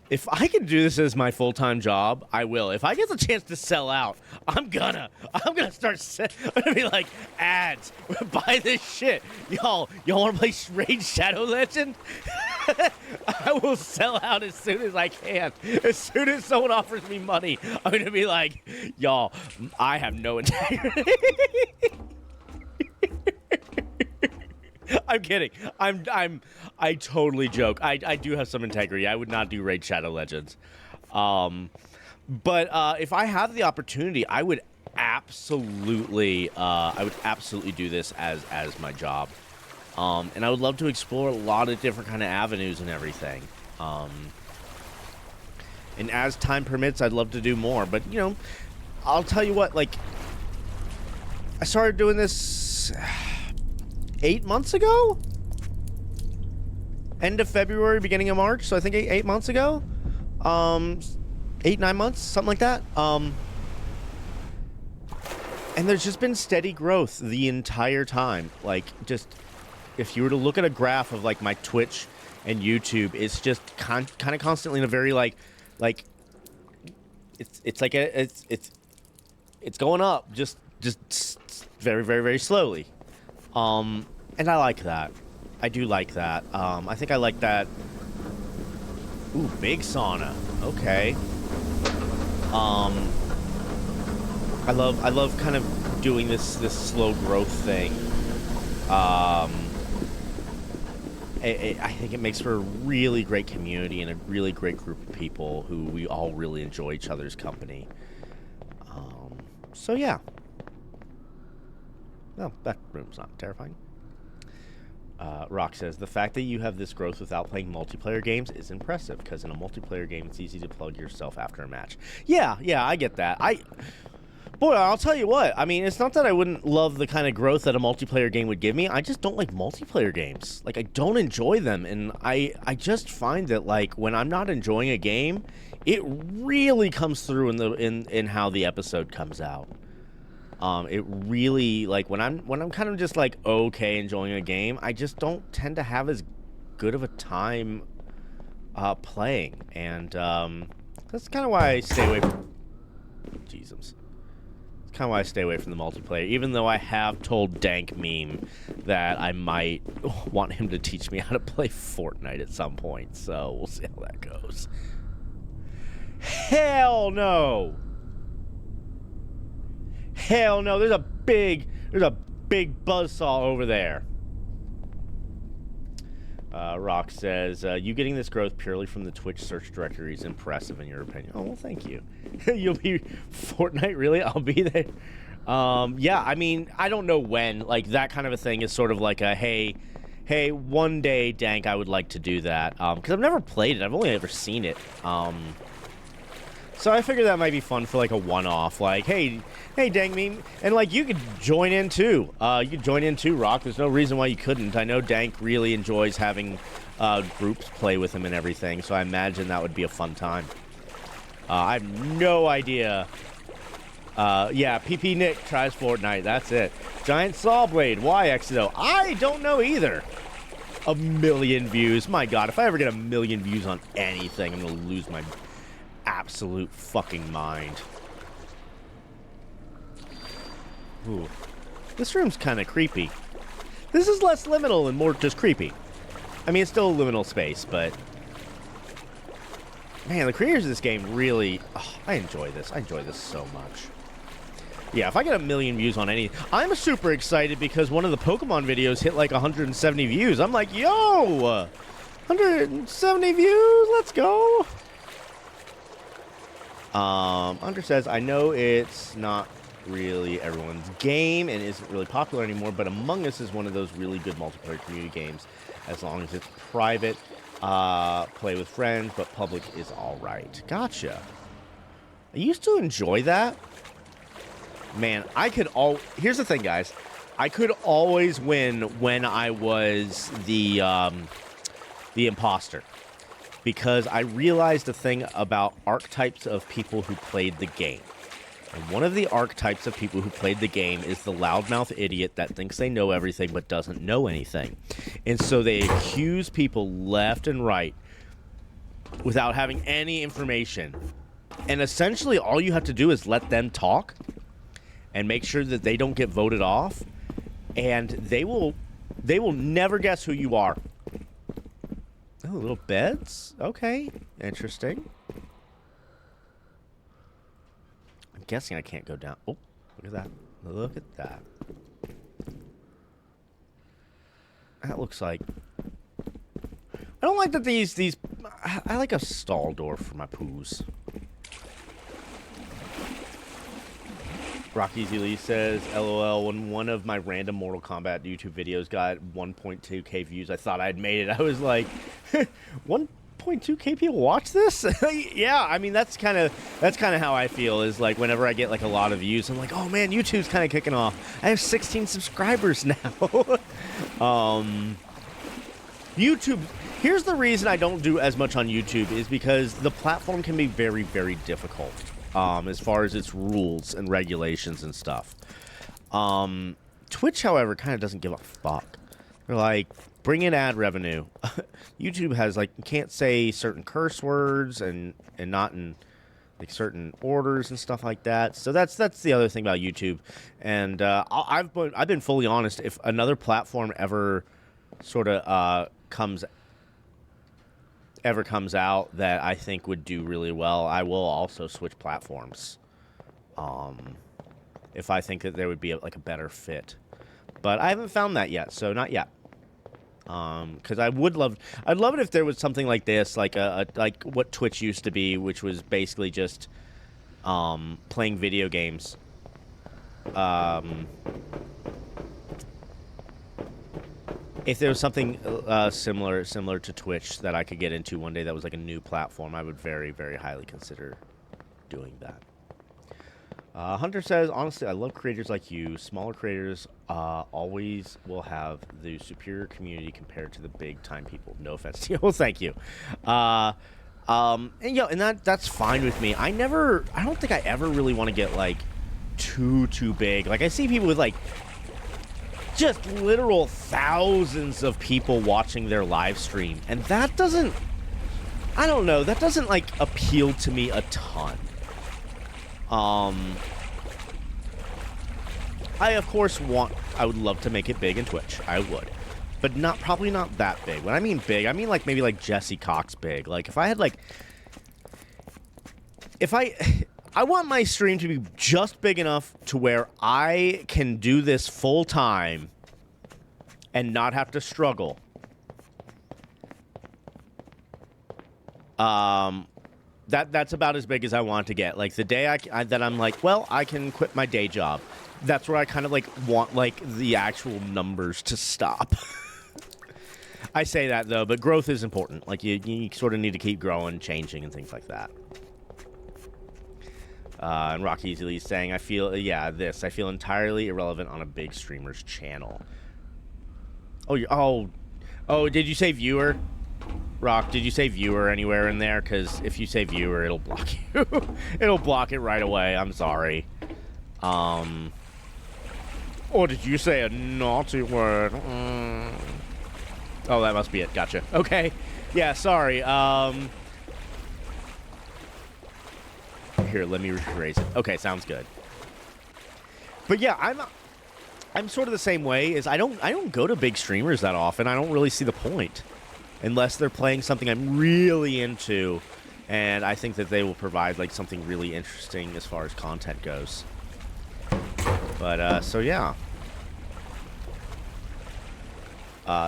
if I can do this as my full-time job, I will. If I get the chance to sell out, I'm gonna start. I'm gonna be like, ads, buy this shit, y'all want to play Raid Shadow Legend? I will sell out as soon as I can. As soon as someone offers me money, I'm gonna be like, y'all, I have no integrity. I'm kidding. I totally joke. I do have some integrity. I would not do Raid Shadow Legends. But if I have the opportunity, I would absolutely do this as my job. And I would love to explore a lot of different kind of avenues and everything. And as time permits, I'd love to do more. But, you know, I'll tell you what, like, I started doing this 8 months ago? End of February, beginning of March, so I think 8 months ago? 8, 9 months, something like that. And there's just been steady growth the entire time. Like, just, if you were to look at a graph of, like, my Twitch and YouTube, it's just kind of constantly in a very, like, it's like it's going up, just very, very, very slowly. And I like that. I do like that. I think I like that. Ooh, big sauna. Okay. I love kind of doing this slow growth thing. I think it makes for a really great community and a really great group of people who we all really enjoy each other's company. So yeah. No, that room's not terrifying. Rock says, the fact that you have this growth without playing multiplayer games is impressive, because in a multiplayer game, it's easy to plug yourself after a match. Yeah, I get that. Boy, I'll tell you what. I mean, it's not that I wouldn't love the kind of growth that a multiplayer game would give me. I just don't like multiplayer games. Like, I don't enjoy them, and I just find that, like, when I'm not enjoying a game, it really comes through in how the episode comes out. It really, like, when I'm kind of just like okay enjoying a game, I just don't tend to have as good of a time playing, and that's kind of why I stay away from Jesus. It's kind of why I stay away from the multiplayer, even though I have told Dank Meme that I might want him to teach me how to play Fortnite at some point, so we'll see how that goes. Hell no! Hell no, there's a big buzzsaw over there. Rock says, you getting this growth purely from the Twitch search directory is impressive in your opinion. Oh, well, thank you. You'll be Fortnite, really? I'll be there. Yeah, I mean, I don't know when. Like, that kind of a thing is sort of like a, hey, one day, Dank, I would like to do that. Because I've never played it. I've only ever seen it. So I figured that might be fun for, like, a one-off. Like, hey, Dang Meme. And, like, you could join in, too. You could join in, too, Rock. There's no reason why you couldn't. I know Dank really enjoys having groups play with him and everything, so I imagine that would be a fun time. I have no idea. Yeah, PP Nick tries Fortnite. That's it. Giant Saw Blade. Why Exito? I don't know either. 1 million views. My God, if I ever get 1 million views on anything, I'm going to lose my absolute fucking mind. Ooh. This room's kind of creepy. This is less liminal and more just creepy. I mean, it's still a liminal space, but... Man, the creators of this game really... Oh, I enjoy this. I enjoy this so much. Yeah, if I get 1 million views on any... I'm super excited because one of the Pokemon videos hit like 170 views. I'm like, yo! 170 views? Let's go! Under says, I know it's not really everyone's game and isn't really popular anymore, but Among Us is one of those really good multiplayer community games. As long as it's private, Play with friends, but public is all right. Gotcha. I used to enjoy that. Man, here's the thing, guys. I could always win when I was the imposter. Because I realized a thing about archetypes of people who played the game. And one of the archetypes of people who played the game is the loudmouth idiot that thinks they know everything but doesn't know anything. And so they accuse people left and right without having any information. And essentially all you have to do is let them talk and make sure that they don't get voted off. And they will never guess who you are. Oh, little beds? Okay. Interesting. I'm guessing I can't go down. Oh, look at that. Look at that. That looks like... I don't like that these... I like a stall door for my poos. Rocky Easy Lee says, LOL, when one of my random Mortal Kombat YouTube videos got 1.2k views, I thought I'd made it. I was like, 1.2k people watch this? Yeah, I mean, that's kind of how I feel, is like whenever I get like a lot of views, I'm like, oh man, YouTube's kind of kicking off. I have 16 subscribers now. YouTube, here's the reason I don't do as much on YouTube, is because the platform can be very, very difficult. As far as its rules and regulations and stuff. Twitch, however, kind of doesn't give a fuck. They're like, bring in ad revenue. YouTube has, like, you can't say certain curse words and not in, like, certain orders and stuff like that. So that's the other thing about YouTube. And I've been fully honest. If another platform ever sort of comes out that I think would do really well, I will also switch platforms. If I think that there would be a better fit. But I haven't found that yet, so not yet. Because I'd love it if there was something like this, like like what Twitch used to be, which was basically just playing video games. If there was something similar to Twitch that I could get into one day that was like a new platform, I would very, very highly consider doing that. Hunter says, honestly, I love creators like you. Smaller creators always will have the superior community compared to the big-time people. No offense to you. Well, thank you. And that's fine with me. I don't think I ever really want to get, like, too big. Like, I see people with, like, just literal thousands of people watching their live stream. And that doesn't, I don't know, that doesn't, like, appeal to me a ton. I would love to make it big in Twitch. I would. But probably not that big. When I mean big, I mean, like, maybe, like, Jesse Cox big. Like, if I had, like, I want my stream to be just big enough to where I can do this full time and not have to struggle. That's about as big as I want to get. Like, the day that I'm like, well, I can quit my day job. That's where I kind of, like, want, like, the actual numbers to stop. I say that, though, but growth is important. Like, you sort of need to keep growing, changing, and things like that. And Rocky Easily saying, I feel entirely irrelevant on a big streamer's channel. Oh, did you say viewer? Rock, did you say viewer anywhere in there? Because if you say viewer, it'll block you. It'll block it right away. I'm sorry. Or did you say a naughty word? Oh, that must be it. Gotcha. Okay. Yeah, sorry. Here, let me rephrase it. Okay, sounds good. But yeah, I'm sort of the same way. Is I don't go to big streamers that often. I don't really see the point, unless they're playing something I'm really into, and I think that they will provide like something really interesting as far as content goes. But so yeah.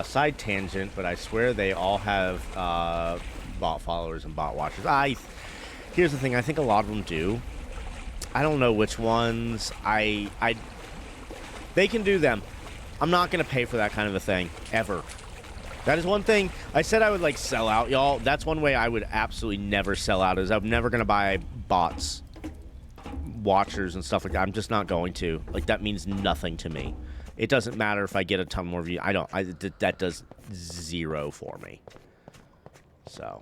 Side tangent, but I swear they all have bot followers and bot watchers. Here's the thing, I think a lot of them do. I don't know which ones. They can do them. I'm not going to pay for that kind of a thing, ever. That is one thing. I said I would, like, sell out, y'all. That's one way I would absolutely never sell out, is I'm never going to buy bots, watchers, and stuff like that. I'm just not going to. Like, that means nothing to me. It doesn't matter if I get a ton more views. That does zero for me. So.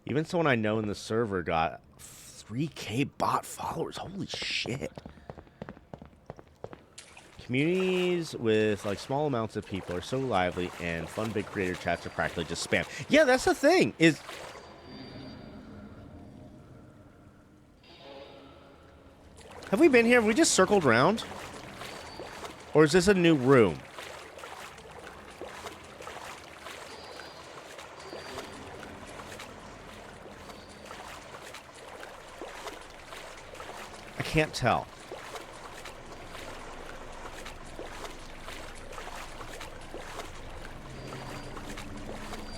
Even someone I know in the server got 3K bot followers. Holy shit. Communities with, like, small amounts of people are so lively, and fun big creator chats are practically just spam. Yeah, that's the thing, is... Have we been here? Have we just circled around? Or is this a new room? I can't tell.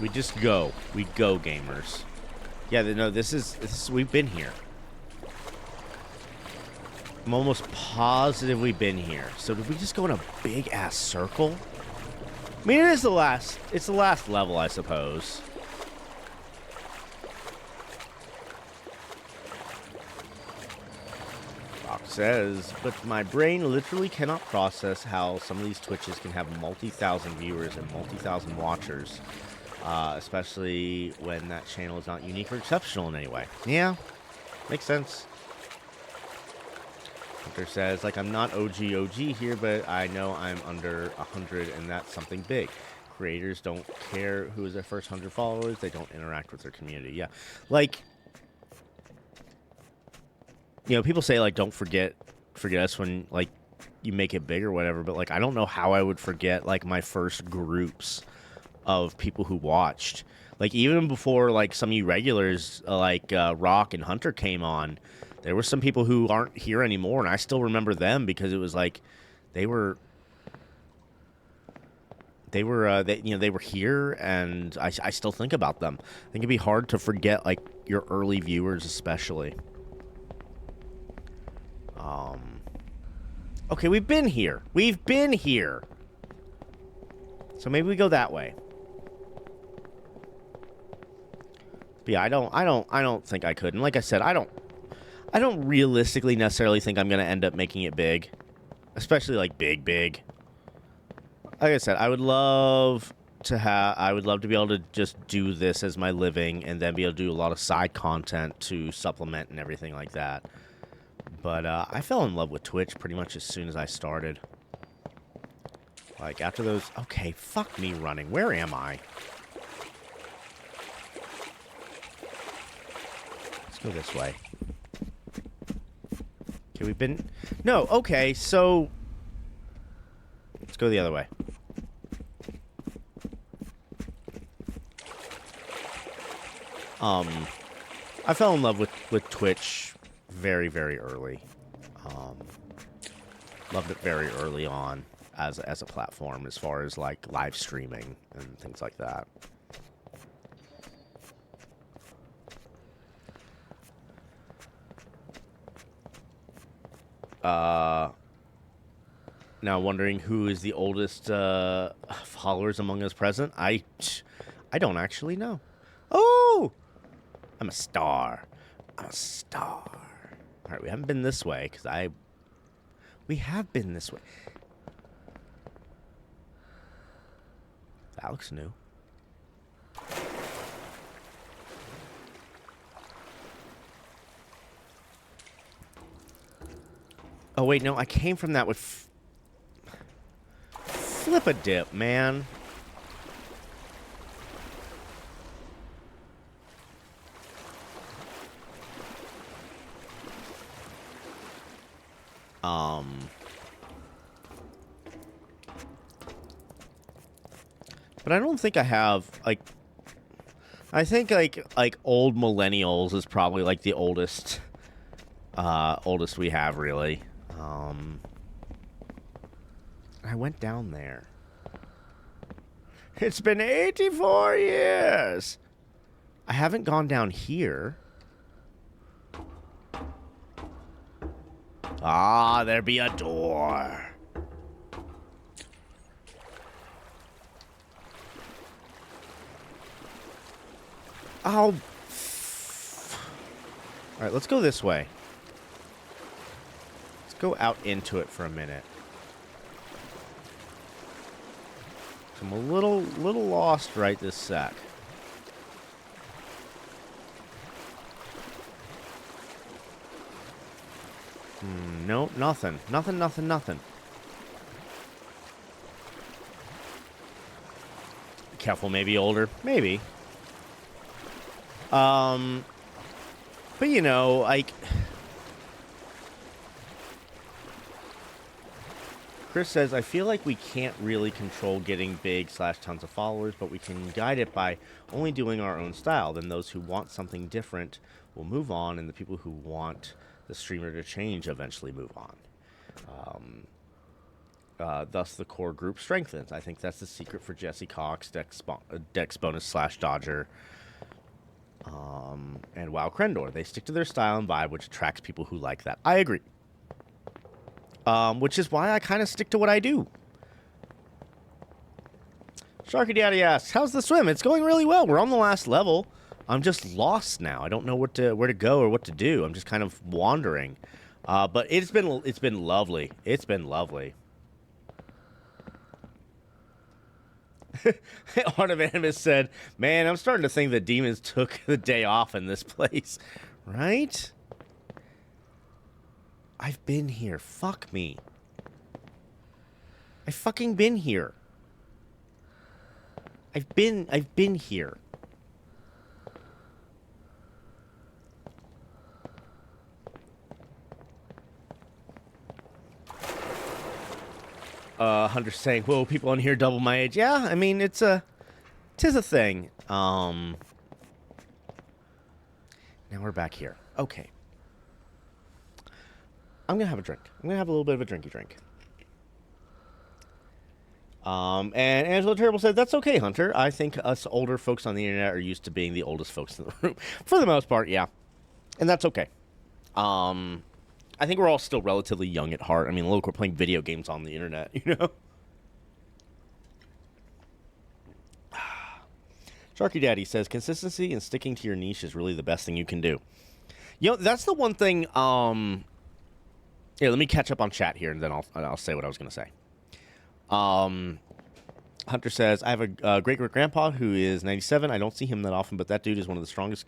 We just go. We go, gamers. Yeah, no, this is we've been here. I'm almost positive we've been here. So did we just go in a big-ass circle? I mean, it's the last level, I suppose. Rock says, but my brain literally cannot process how some of these Twitches can have multi-thousand viewers and multi-thousand watchers. Especially when that channel is not unique or exceptional in any way. Yeah, makes sense. Hunter says, like, I'm not OG here, but I know I'm under 100, and that's something big. Creators don't care who is their first 100 followers. They don't interact with their community. Yeah, like, you know, people say, like, don't forget us when, like, you make it big or whatever, but, like, I don't know how I would forget, like, my first groups of people who watched. Like, even before, like, some of you regulars, like, Rock and Hunter came on, there were some people who aren't here anymore, and I still remember them because it was, like, they were here, and I still think about them. I think it'd be hard to forget, like, your early viewers especially. Okay, we've been here. We've been here. So maybe we go that way. But yeah, I don't think I could. And like I said, I don't realistically necessarily think I'm gonna end up making it big. Especially like big. Like I said, I would love to be able to just do this as my living and then be able to do a lot of side content to supplement and everything like that. But I fell in love with Twitch pretty much as soon as I started. Like, after those... Okay, fuck me running. Where am I? Let's go this way. Okay, we've been... No, okay, so... Let's go the other way. I fell in love with Twitch very, very early. Loved it very early on as a platform, as far as like live streaming and things like that. Now wondering who is the oldest followers among us present. I don't actually know. Oh, I'm a star. I'm a star. All right, we haven't been this way because we have been this way. That looks new. Oh wait, no, I came from that with flip a dip, man. But I don't think I have, like, I think, like old millennials is probably, like, the oldest we have, really. I went down there. It's been 84 years! I haven't gone down here. Ah, there be a door. Oh. All right, let's go this way. Let's go out into it for a minute. I'm a little lost right this sec. No, nothing. Nothing. Careful, maybe older. Maybe. But you know, like... Chris says, I feel like we can't really control getting big / tons of followers, but we can guide it by only doing our own style. Then those who want something different will move on, and the people who want the streamer to change eventually move on. Thus, the core group strengthens. I think that's the secret for Jesse Cox, Dex Bonus / Dodger, and WoW Krendor. They stick to their style and vibe, which attracts people who like that. I agree. Which is why I kind of stick to what I do. Sharky Daddy asks, how's the swim? It's going really well. We're on the last level. I'm just lost now. I don't know where to go or what to do. I'm just kind of wandering. But it's been lovely. It's been lovely. Art of Animus said, man, I'm starting to think that demons took the day off in this place. Right? I've been here. Fuck me. I've fucking been here. I've been here. Hunter's saying, whoa, people on here double my age. Yeah, I mean, tis a thing. Now we're back here. Okay. I'm gonna have a drink. I'm gonna have a little bit of a drinky drink. And Angela Terrible said, that's okay, Hunter. I think us older folks on the internet are used to being the oldest folks in the room. For the most part, yeah. And that's okay. I think we're all still relatively young at heart. I mean, look, we're playing video games on the internet, you know? Sharky Daddy says, consistency and sticking to your niche is really the best thing you can do. You know, that's the one thing, yeah, let me catch up on chat here, and then I'll say what I was going to say. Hunter says, I have a great-great-grandpa who is 97. I don't see him that often, but that dude is one of the strongest.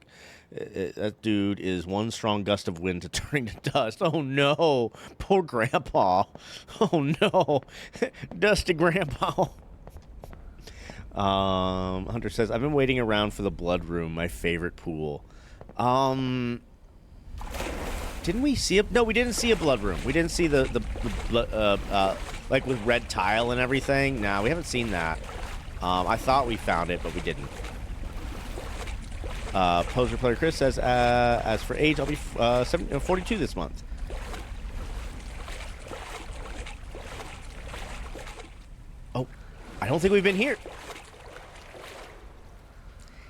That dude is one strong gust of wind to turning to dust. Oh, no. Poor grandpa. Oh, no. Dusty grandpa. Hunter says, I've been waiting around for the blood room, my favorite pool. Didn't we see no, we didn't see a blood room. We didn't see the like with red tile and everything. No, we haven't seen that. I thought we found it, but we didn't. Poser Player Chris says, as for age, I'll be 42 this month. Oh, I don't think we've been here.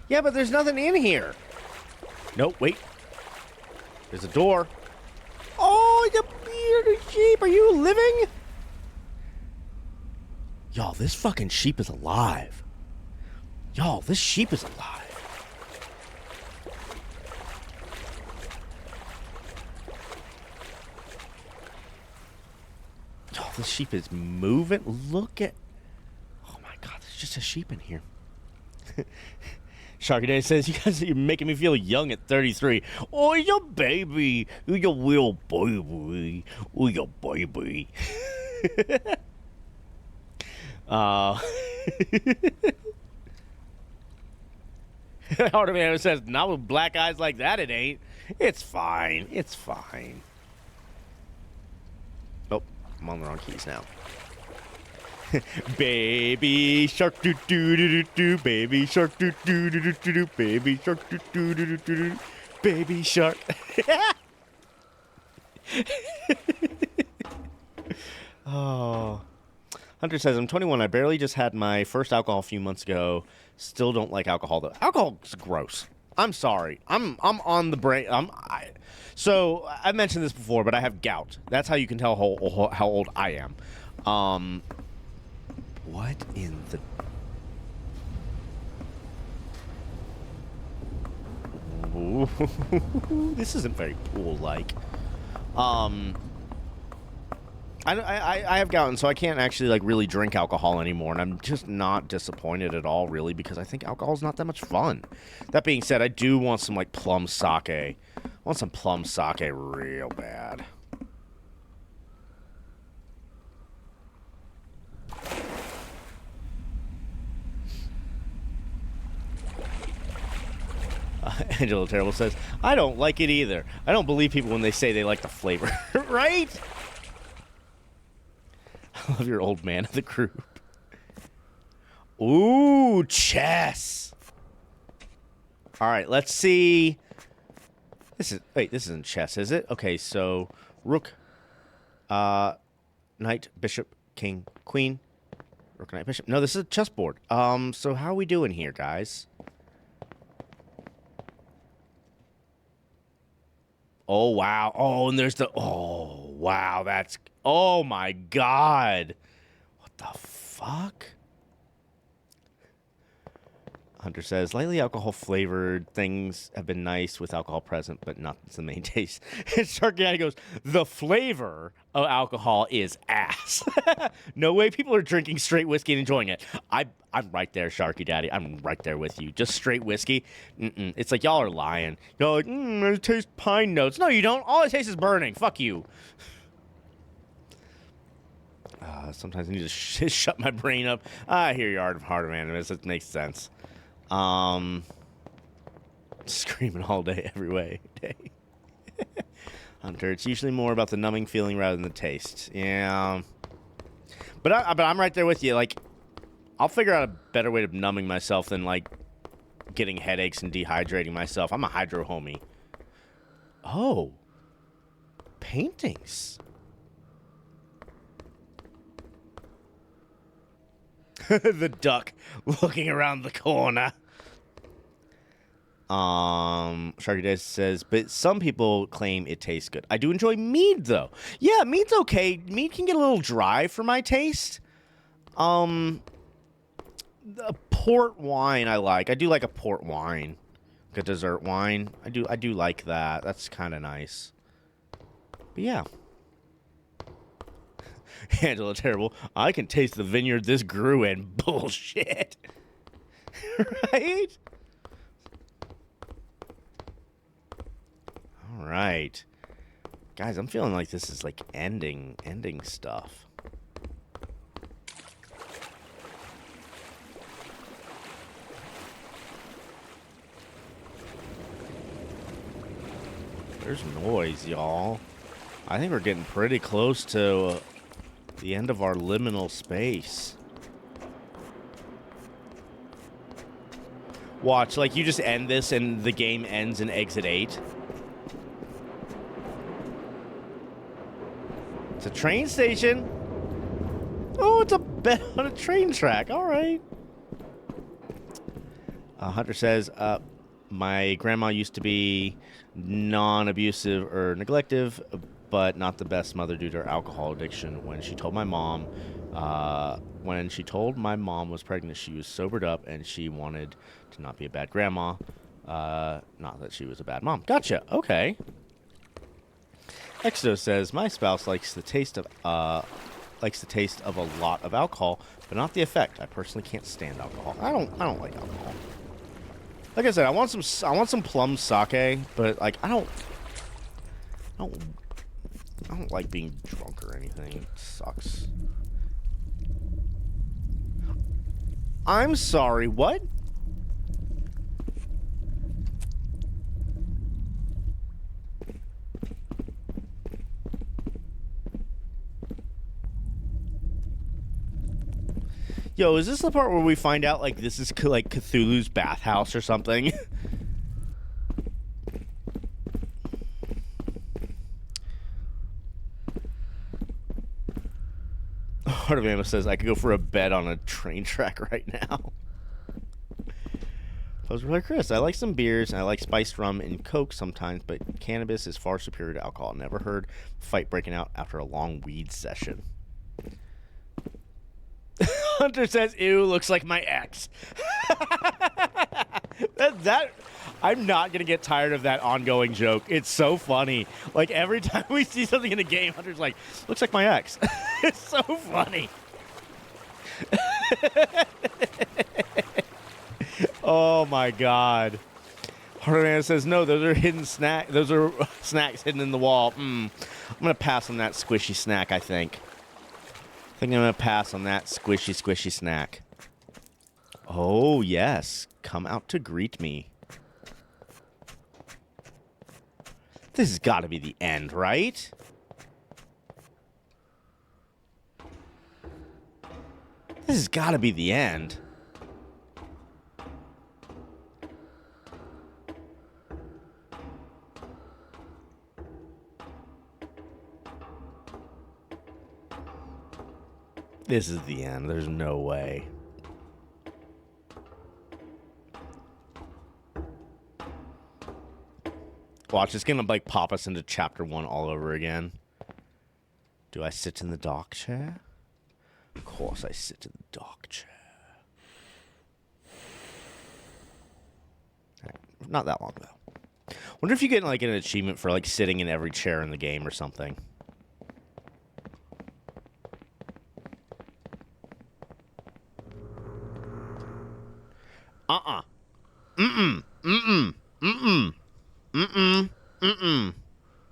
Yeah, but there's nothing in here. Nope, wait. There's a door. Oh, you bearded sheep. Are you living? Y'all, this fucking sheep is alive. Y'all, this sheep is alive. Y'all, this sheep is moving. Look at... Oh my god, there's just a sheep in here. Sharky Day says, you guys are making me feel young at 33. Oh, you're baby. You're real baby. Oh, you're baby. Heart of Man says, not with black eyes like that, it ain't. It's fine. It's fine. Oh, I'm on the wrong keys now. Baby shark doo doo doo doo doo, baby shark doo doo doo doo doo doo, baby shark doo doo doo doo doo doo, baby shark. Oh. Hunter says, I'm 21. I barely just had my first alcohol a few months ago. Still don't like alcohol though. Alcohol's gross. I'm sorry. I'm on the brain. So I mentioned this before, but I have gout. That's how you can tell how old I am. What in the... Ooh. This isn't very pool-like. I have gotten, so I can't actually, like, really drink alcohol anymore, and I'm just not disappointed at all, really, because I think alcohol's not that much fun. That being said, I do want some, like, plum sake. I want some plum sake real bad. Angela Terrible says, I don't like it either. I don't believe people when they say they like the flavor. Right? I love your old man of the group. Ooh, chess. All right, let's see. This isn't chess, is it? Okay, so rook, knight, bishop, king, queen, rook, knight, bishop. No, this is a chessboard. So how are we doing here, guys? Oh, wow. Oh, and there's the... Oh, wow. That's... Oh, my God. What the fuck? Hunter says, lightly alcohol-flavored things have been nice with alcohol present, but not the main taste. And Sharky Daddy goes, the flavor of alcohol is ass. No way people are drinking straight whiskey and enjoying it. I'm right there, Sharky Daddy. I'm right there with you. Just straight whiskey? It's like y'all are lying. Y'all like, I taste pine notes. No, you don't. All I taste is burning. Fuck you. Sometimes I need to shut my brain up. I hear your heart of animus. It makes sense. Screaming all day, every day. Hunter, it's usually more about the numbing feeling rather than the taste. Yeah. But I'm right there with you. Like, I'll figure out a better way of numbing myself than, like, getting headaches and dehydrating myself. I'm a hydro homie. Oh. Paintings. The duck looking around the corner. Sharky Days says, but some people claim it tastes good. I do enjoy mead, though. Yeah, mead's okay. Mead can get a little dry for my taste. The port wine I like. I do like a port wine. Like a dessert wine. I do like that. That's kind of nice. But yeah. Angela Terrible. I can taste the vineyard this grew in. Bullshit. Right? All right. Guys, I'm feeling like this is like ending stuff. There's noise, y'all. I think we're getting pretty close to the end of our liminal space. Watch, like you just end this and the game ends in exit 8. It's a train station. Oh, it's a bet on a train track. All right. Hunter says, my grandma used to be non-abusive or neglective, but not the best mother due to her alcohol addiction. When she told my mom was pregnant, she was sobered up and she wanted to not be a bad grandma. Not that she was a bad mom. Gotcha. Okay. Exo says, my spouse likes the taste of a lot of alcohol, but not the effect. I personally can't stand alcohol. I don't like alcohol. Like I said, I want some plum sake, but like I don't like being drunk or anything. It sucks. I'm sorry, what? Yo, is this the part where we find out, like, this is, like, Cthulhu's bathhouse or something? Heart of Ammo says, I could go for a bet on a train track right now. Poser like Chris, I like some beers, and I like spiced rum and Coke sometimes, but cannabis is far superior to alcohol. Never heard a fight breaking out after a long weed session. Hunter says, ew, looks like my ex. I'm not gonna get tired of that ongoing joke. It's so funny. Like every time we see something in a game, Hunter's like, "Looks like my ex." It's so funny. Oh my god. Hardman says, "No, those are hidden snack. Those are snacks hidden in the wall." I'm gonna pass on that squishy snack. I think I'm gonna pass on that squishy snack. Oh yes, come out to greet me. This has got to be the end, right? This has got to be the end. This is the end. There's no way. Watch, it's gonna like pop us into chapter 1 all over again. Do I sit in the dock chair? Of course I sit in the dock chair. Right. Not that long though. Wonder if you get like an achievement for like sitting in every chair in the game or something.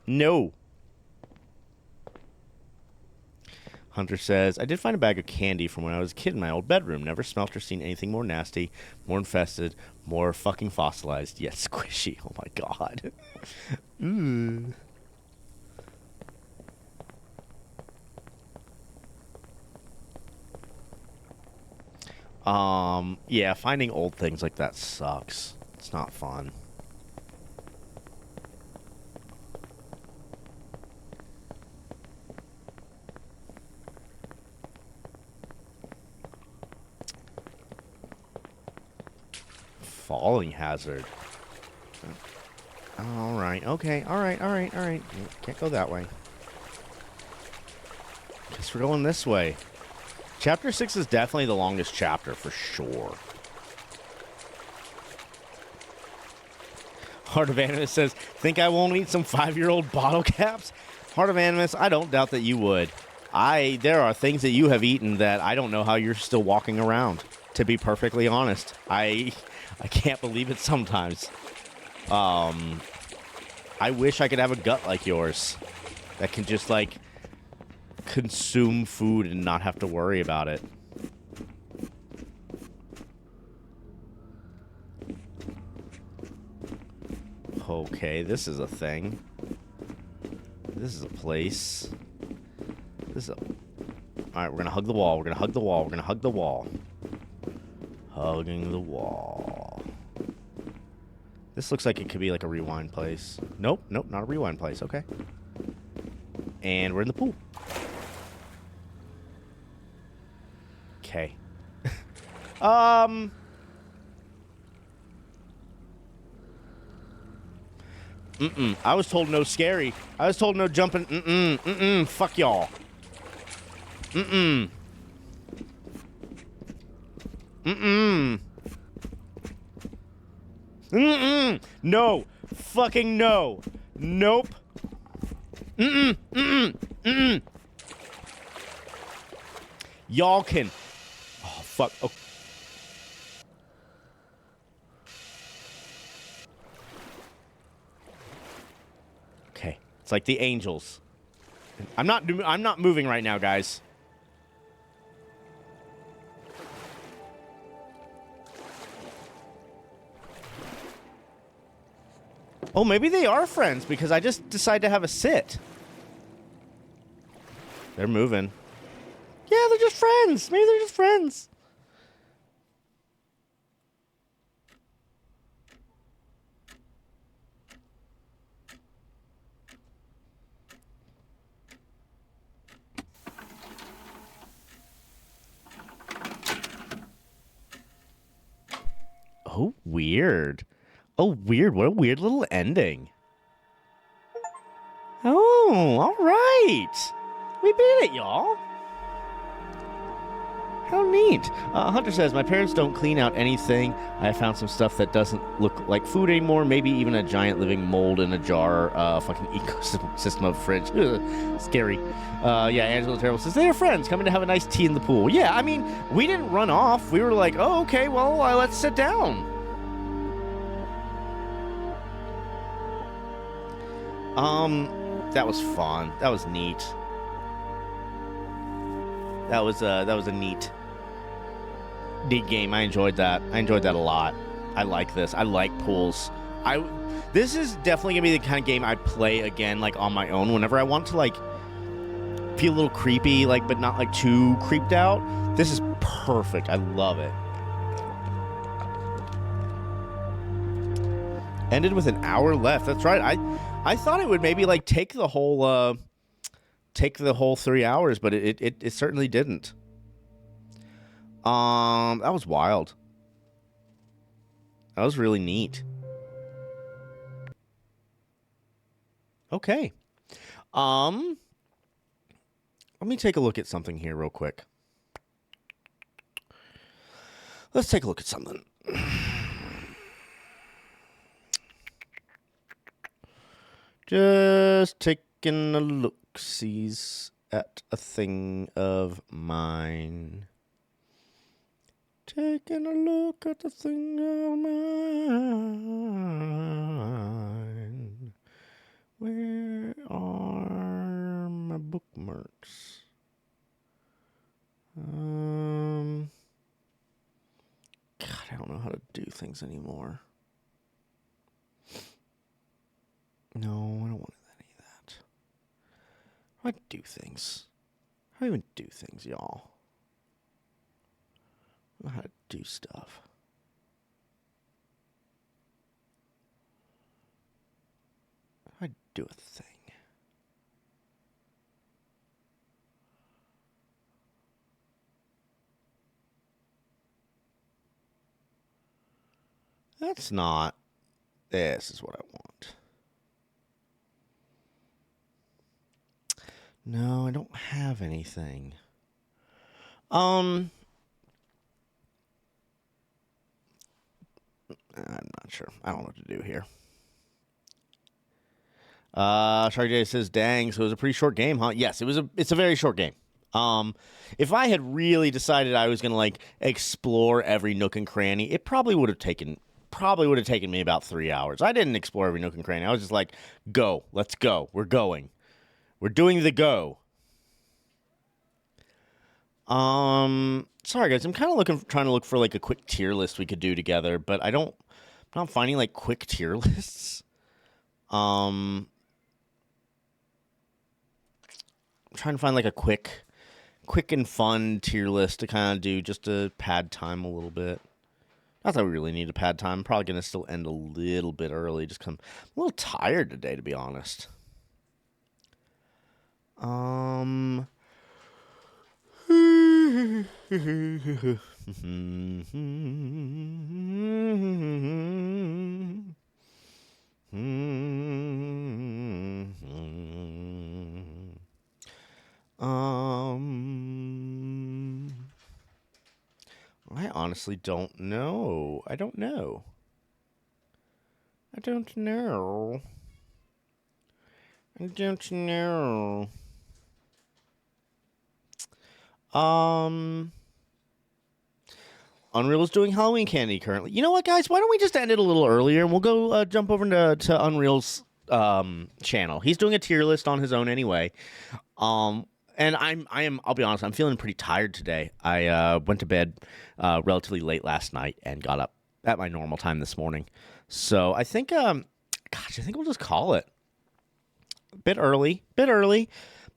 No. Hunter says, I did find a bag of candy from when I was a kid in my old bedroom. Never smelt or seen anything more nasty, more infested, more fucking fossilized, yet squishy. Oh my god. Ooh. Yeah, finding old things like that sucks. It's not fun. Falling hazard. Alright, okay, alright. Can't go that way. Guess we're going this way. Chapter 6 is definitely the longest chapter, for sure. Heart of Animus says, think I won't eat some 5-year-old bottle caps? Heart of Animus, I don't doubt that you would. There are things that you have eaten that I don't know how you're still walking around, to be perfectly honest. I can't believe it sometimes. I wish I could have a gut like yours that can just, like, consume food and not have to worry about it. Okay, this is a thing. This is a place. Alright, we're gonna hug the wall. We're gonna hug the wall. We're gonna hug the wall. Hugging the wall. This looks like it could be like a rewind place. Nope, not a rewind place. Okay. And we're in the pool. Okay. I was told no scary. I was told no jumping. Fuck y'all. No. Fucking no. Nope. Y'all can. Oh, fuck. Oh. Okay. It's like the angels. I'm not moving right now, guys. Oh, maybe they are friends because I just decided to have a sit. They're moving. Yeah, they're just friends. Maybe they're just friends. Oh, weird. Oh, weird. What a weird little ending. Oh, all right. We beat it, y'all. How neat. Hunter says, my parents don't clean out anything. I found some stuff that doesn't look like food anymore. Maybe even a giant living mold in a jar. Fucking ecosystem of fridge. Ugh, scary. Yeah, Angela Terrible says, they're friends coming to have a nice tea in the pool. Yeah, I mean, we didn't run off. We were like, oh, okay, well, let's sit down. That was fun. That was neat. That was a neat game. I enjoyed that. I enjoyed that a lot. I like this. I like pools. This is definitely gonna be the kind of game I play again, like on my own, whenever I want to like feel a little creepy, like but not like too creeped out. This is perfect. I love it. Ended with an hour left. That's right. I thought it would maybe like take the whole 3 hours, but it certainly didn't. That was wild. That was really neat. Okay. Let me take a look at something here real quick. Let's take a look at something. Just taking a look-sees at a thing of mine. Taking a look at the thing of mine. Where are my bookmarks? God, I don't know how to do things anymore. No, I don't want any of that. How do I do things? How do I even do things, y'all? I don't know how to do stuff. How do I do a thing? That's not. This is what I want. No, I don't have anything. I'm not sure. I don't know what to do here. Shark J says, dang, so it was a pretty short game, huh? Yes, it's a very short game. If I had really decided I was gonna like explore every nook and cranny, it probably would have taken me about 3 hours. I didn't explore every nook and cranny. I was just like, go, let's go. We're going. We're doing the go. Sorry guys, I'm kind of trying to look for like a quick tier list we could do together, but I'm not finding like quick tier lists. I'm trying to find like a quick and fun tier list to kind of do just to pad time a little bit. Not that we really need to pad time. I'm probably going to still end a little bit early just because I'm a little tired today, to be honest. I honestly don't know. I don't know. Unreal is doing Halloween candy currently. You know what, guys? Why don't we just end it a little earlier and we'll go jump over to Unreal's channel. He's doing a tier list on his own anyway. And I'll be honest, I'm feeling pretty tired today. I went to bed relatively late last night and got up at my normal time this morning. So I think, I think we'll just call it. A bit early,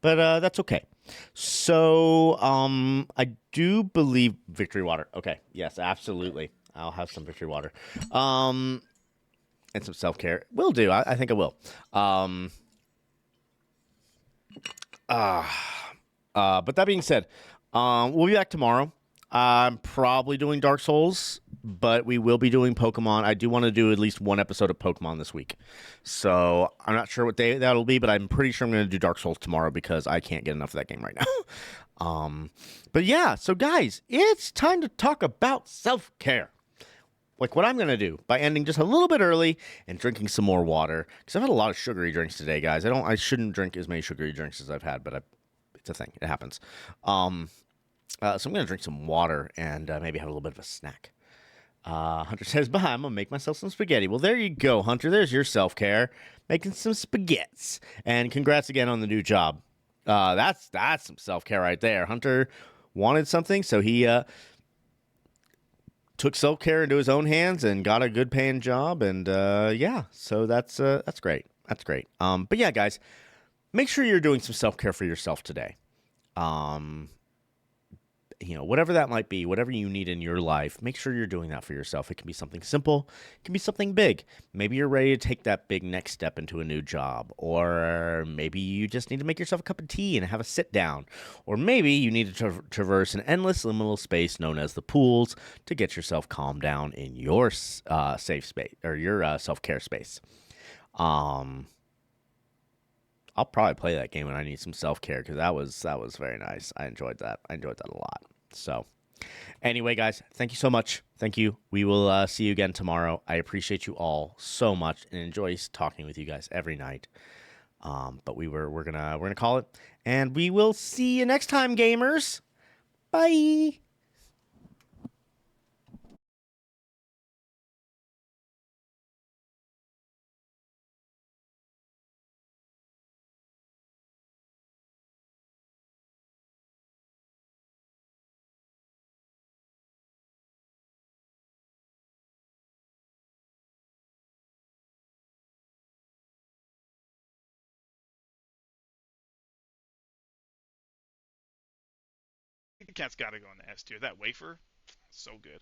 but that's okay. So, I do believe Victory Water. Okay, yes, absolutely. I'll have some Victory Water. And some self-care. Will do. I think I will. But that being said, we'll be back tomorrow. I'm probably doing Dark Souls but we will be doing Pokemon. I do want to do at least one episode of Pokemon this week. So I'm not sure what day that'll be, but I'm pretty sure I'm going to do Dark Souls tomorrow because I can't get enough of that game right now. But yeah, so guys, it's time to talk about self care. Like what I'm going to do by ending just a little bit early and drinking some more water because I've had a lot of sugary drinks today, guys. I shouldn't drink as many sugary drinks as I've had, but it's a thing. It happens. Um, so I'm going to drink some water and maybe have a little bit of a snack. Hunter says, "Bye. I'm gonna make myself some spaghetti." Well, there you go, Hunter. There's your self care, making some spaghettis. And congrats again on the new job. That's some self care right there. Hunter wanted something, so he took self care into his own hands and got a good paying job. And yeah, so that's great. That's great. But yeah, guys, make sure you're doing some self care for yourself today. Um, whatever that might be, whatever you need in your life, make sure you're doing that for yourself. It can be something simple, it can be something big. Maybe you're ready to take that big next step into a new job, or maybe you just need to make yourself a cup of tea and have a sit down, or maybe you need to traverse an endless liminal space known as the pools to get yourself calmed down in your safe space or your self care space. Um, I'll probably play that game when I need some self care because that was very nice. I enjoyed that. I enjoyed that a lot. So anyway, guys, thank you so much. Thank you. We will see you again tomorrow. I appreciate you all so much and enjoy talking with you guys every night. But we're gonna call it, and we will see you next time, gamers. Bye. The cat's got to go in the S tier. That wafer, so good.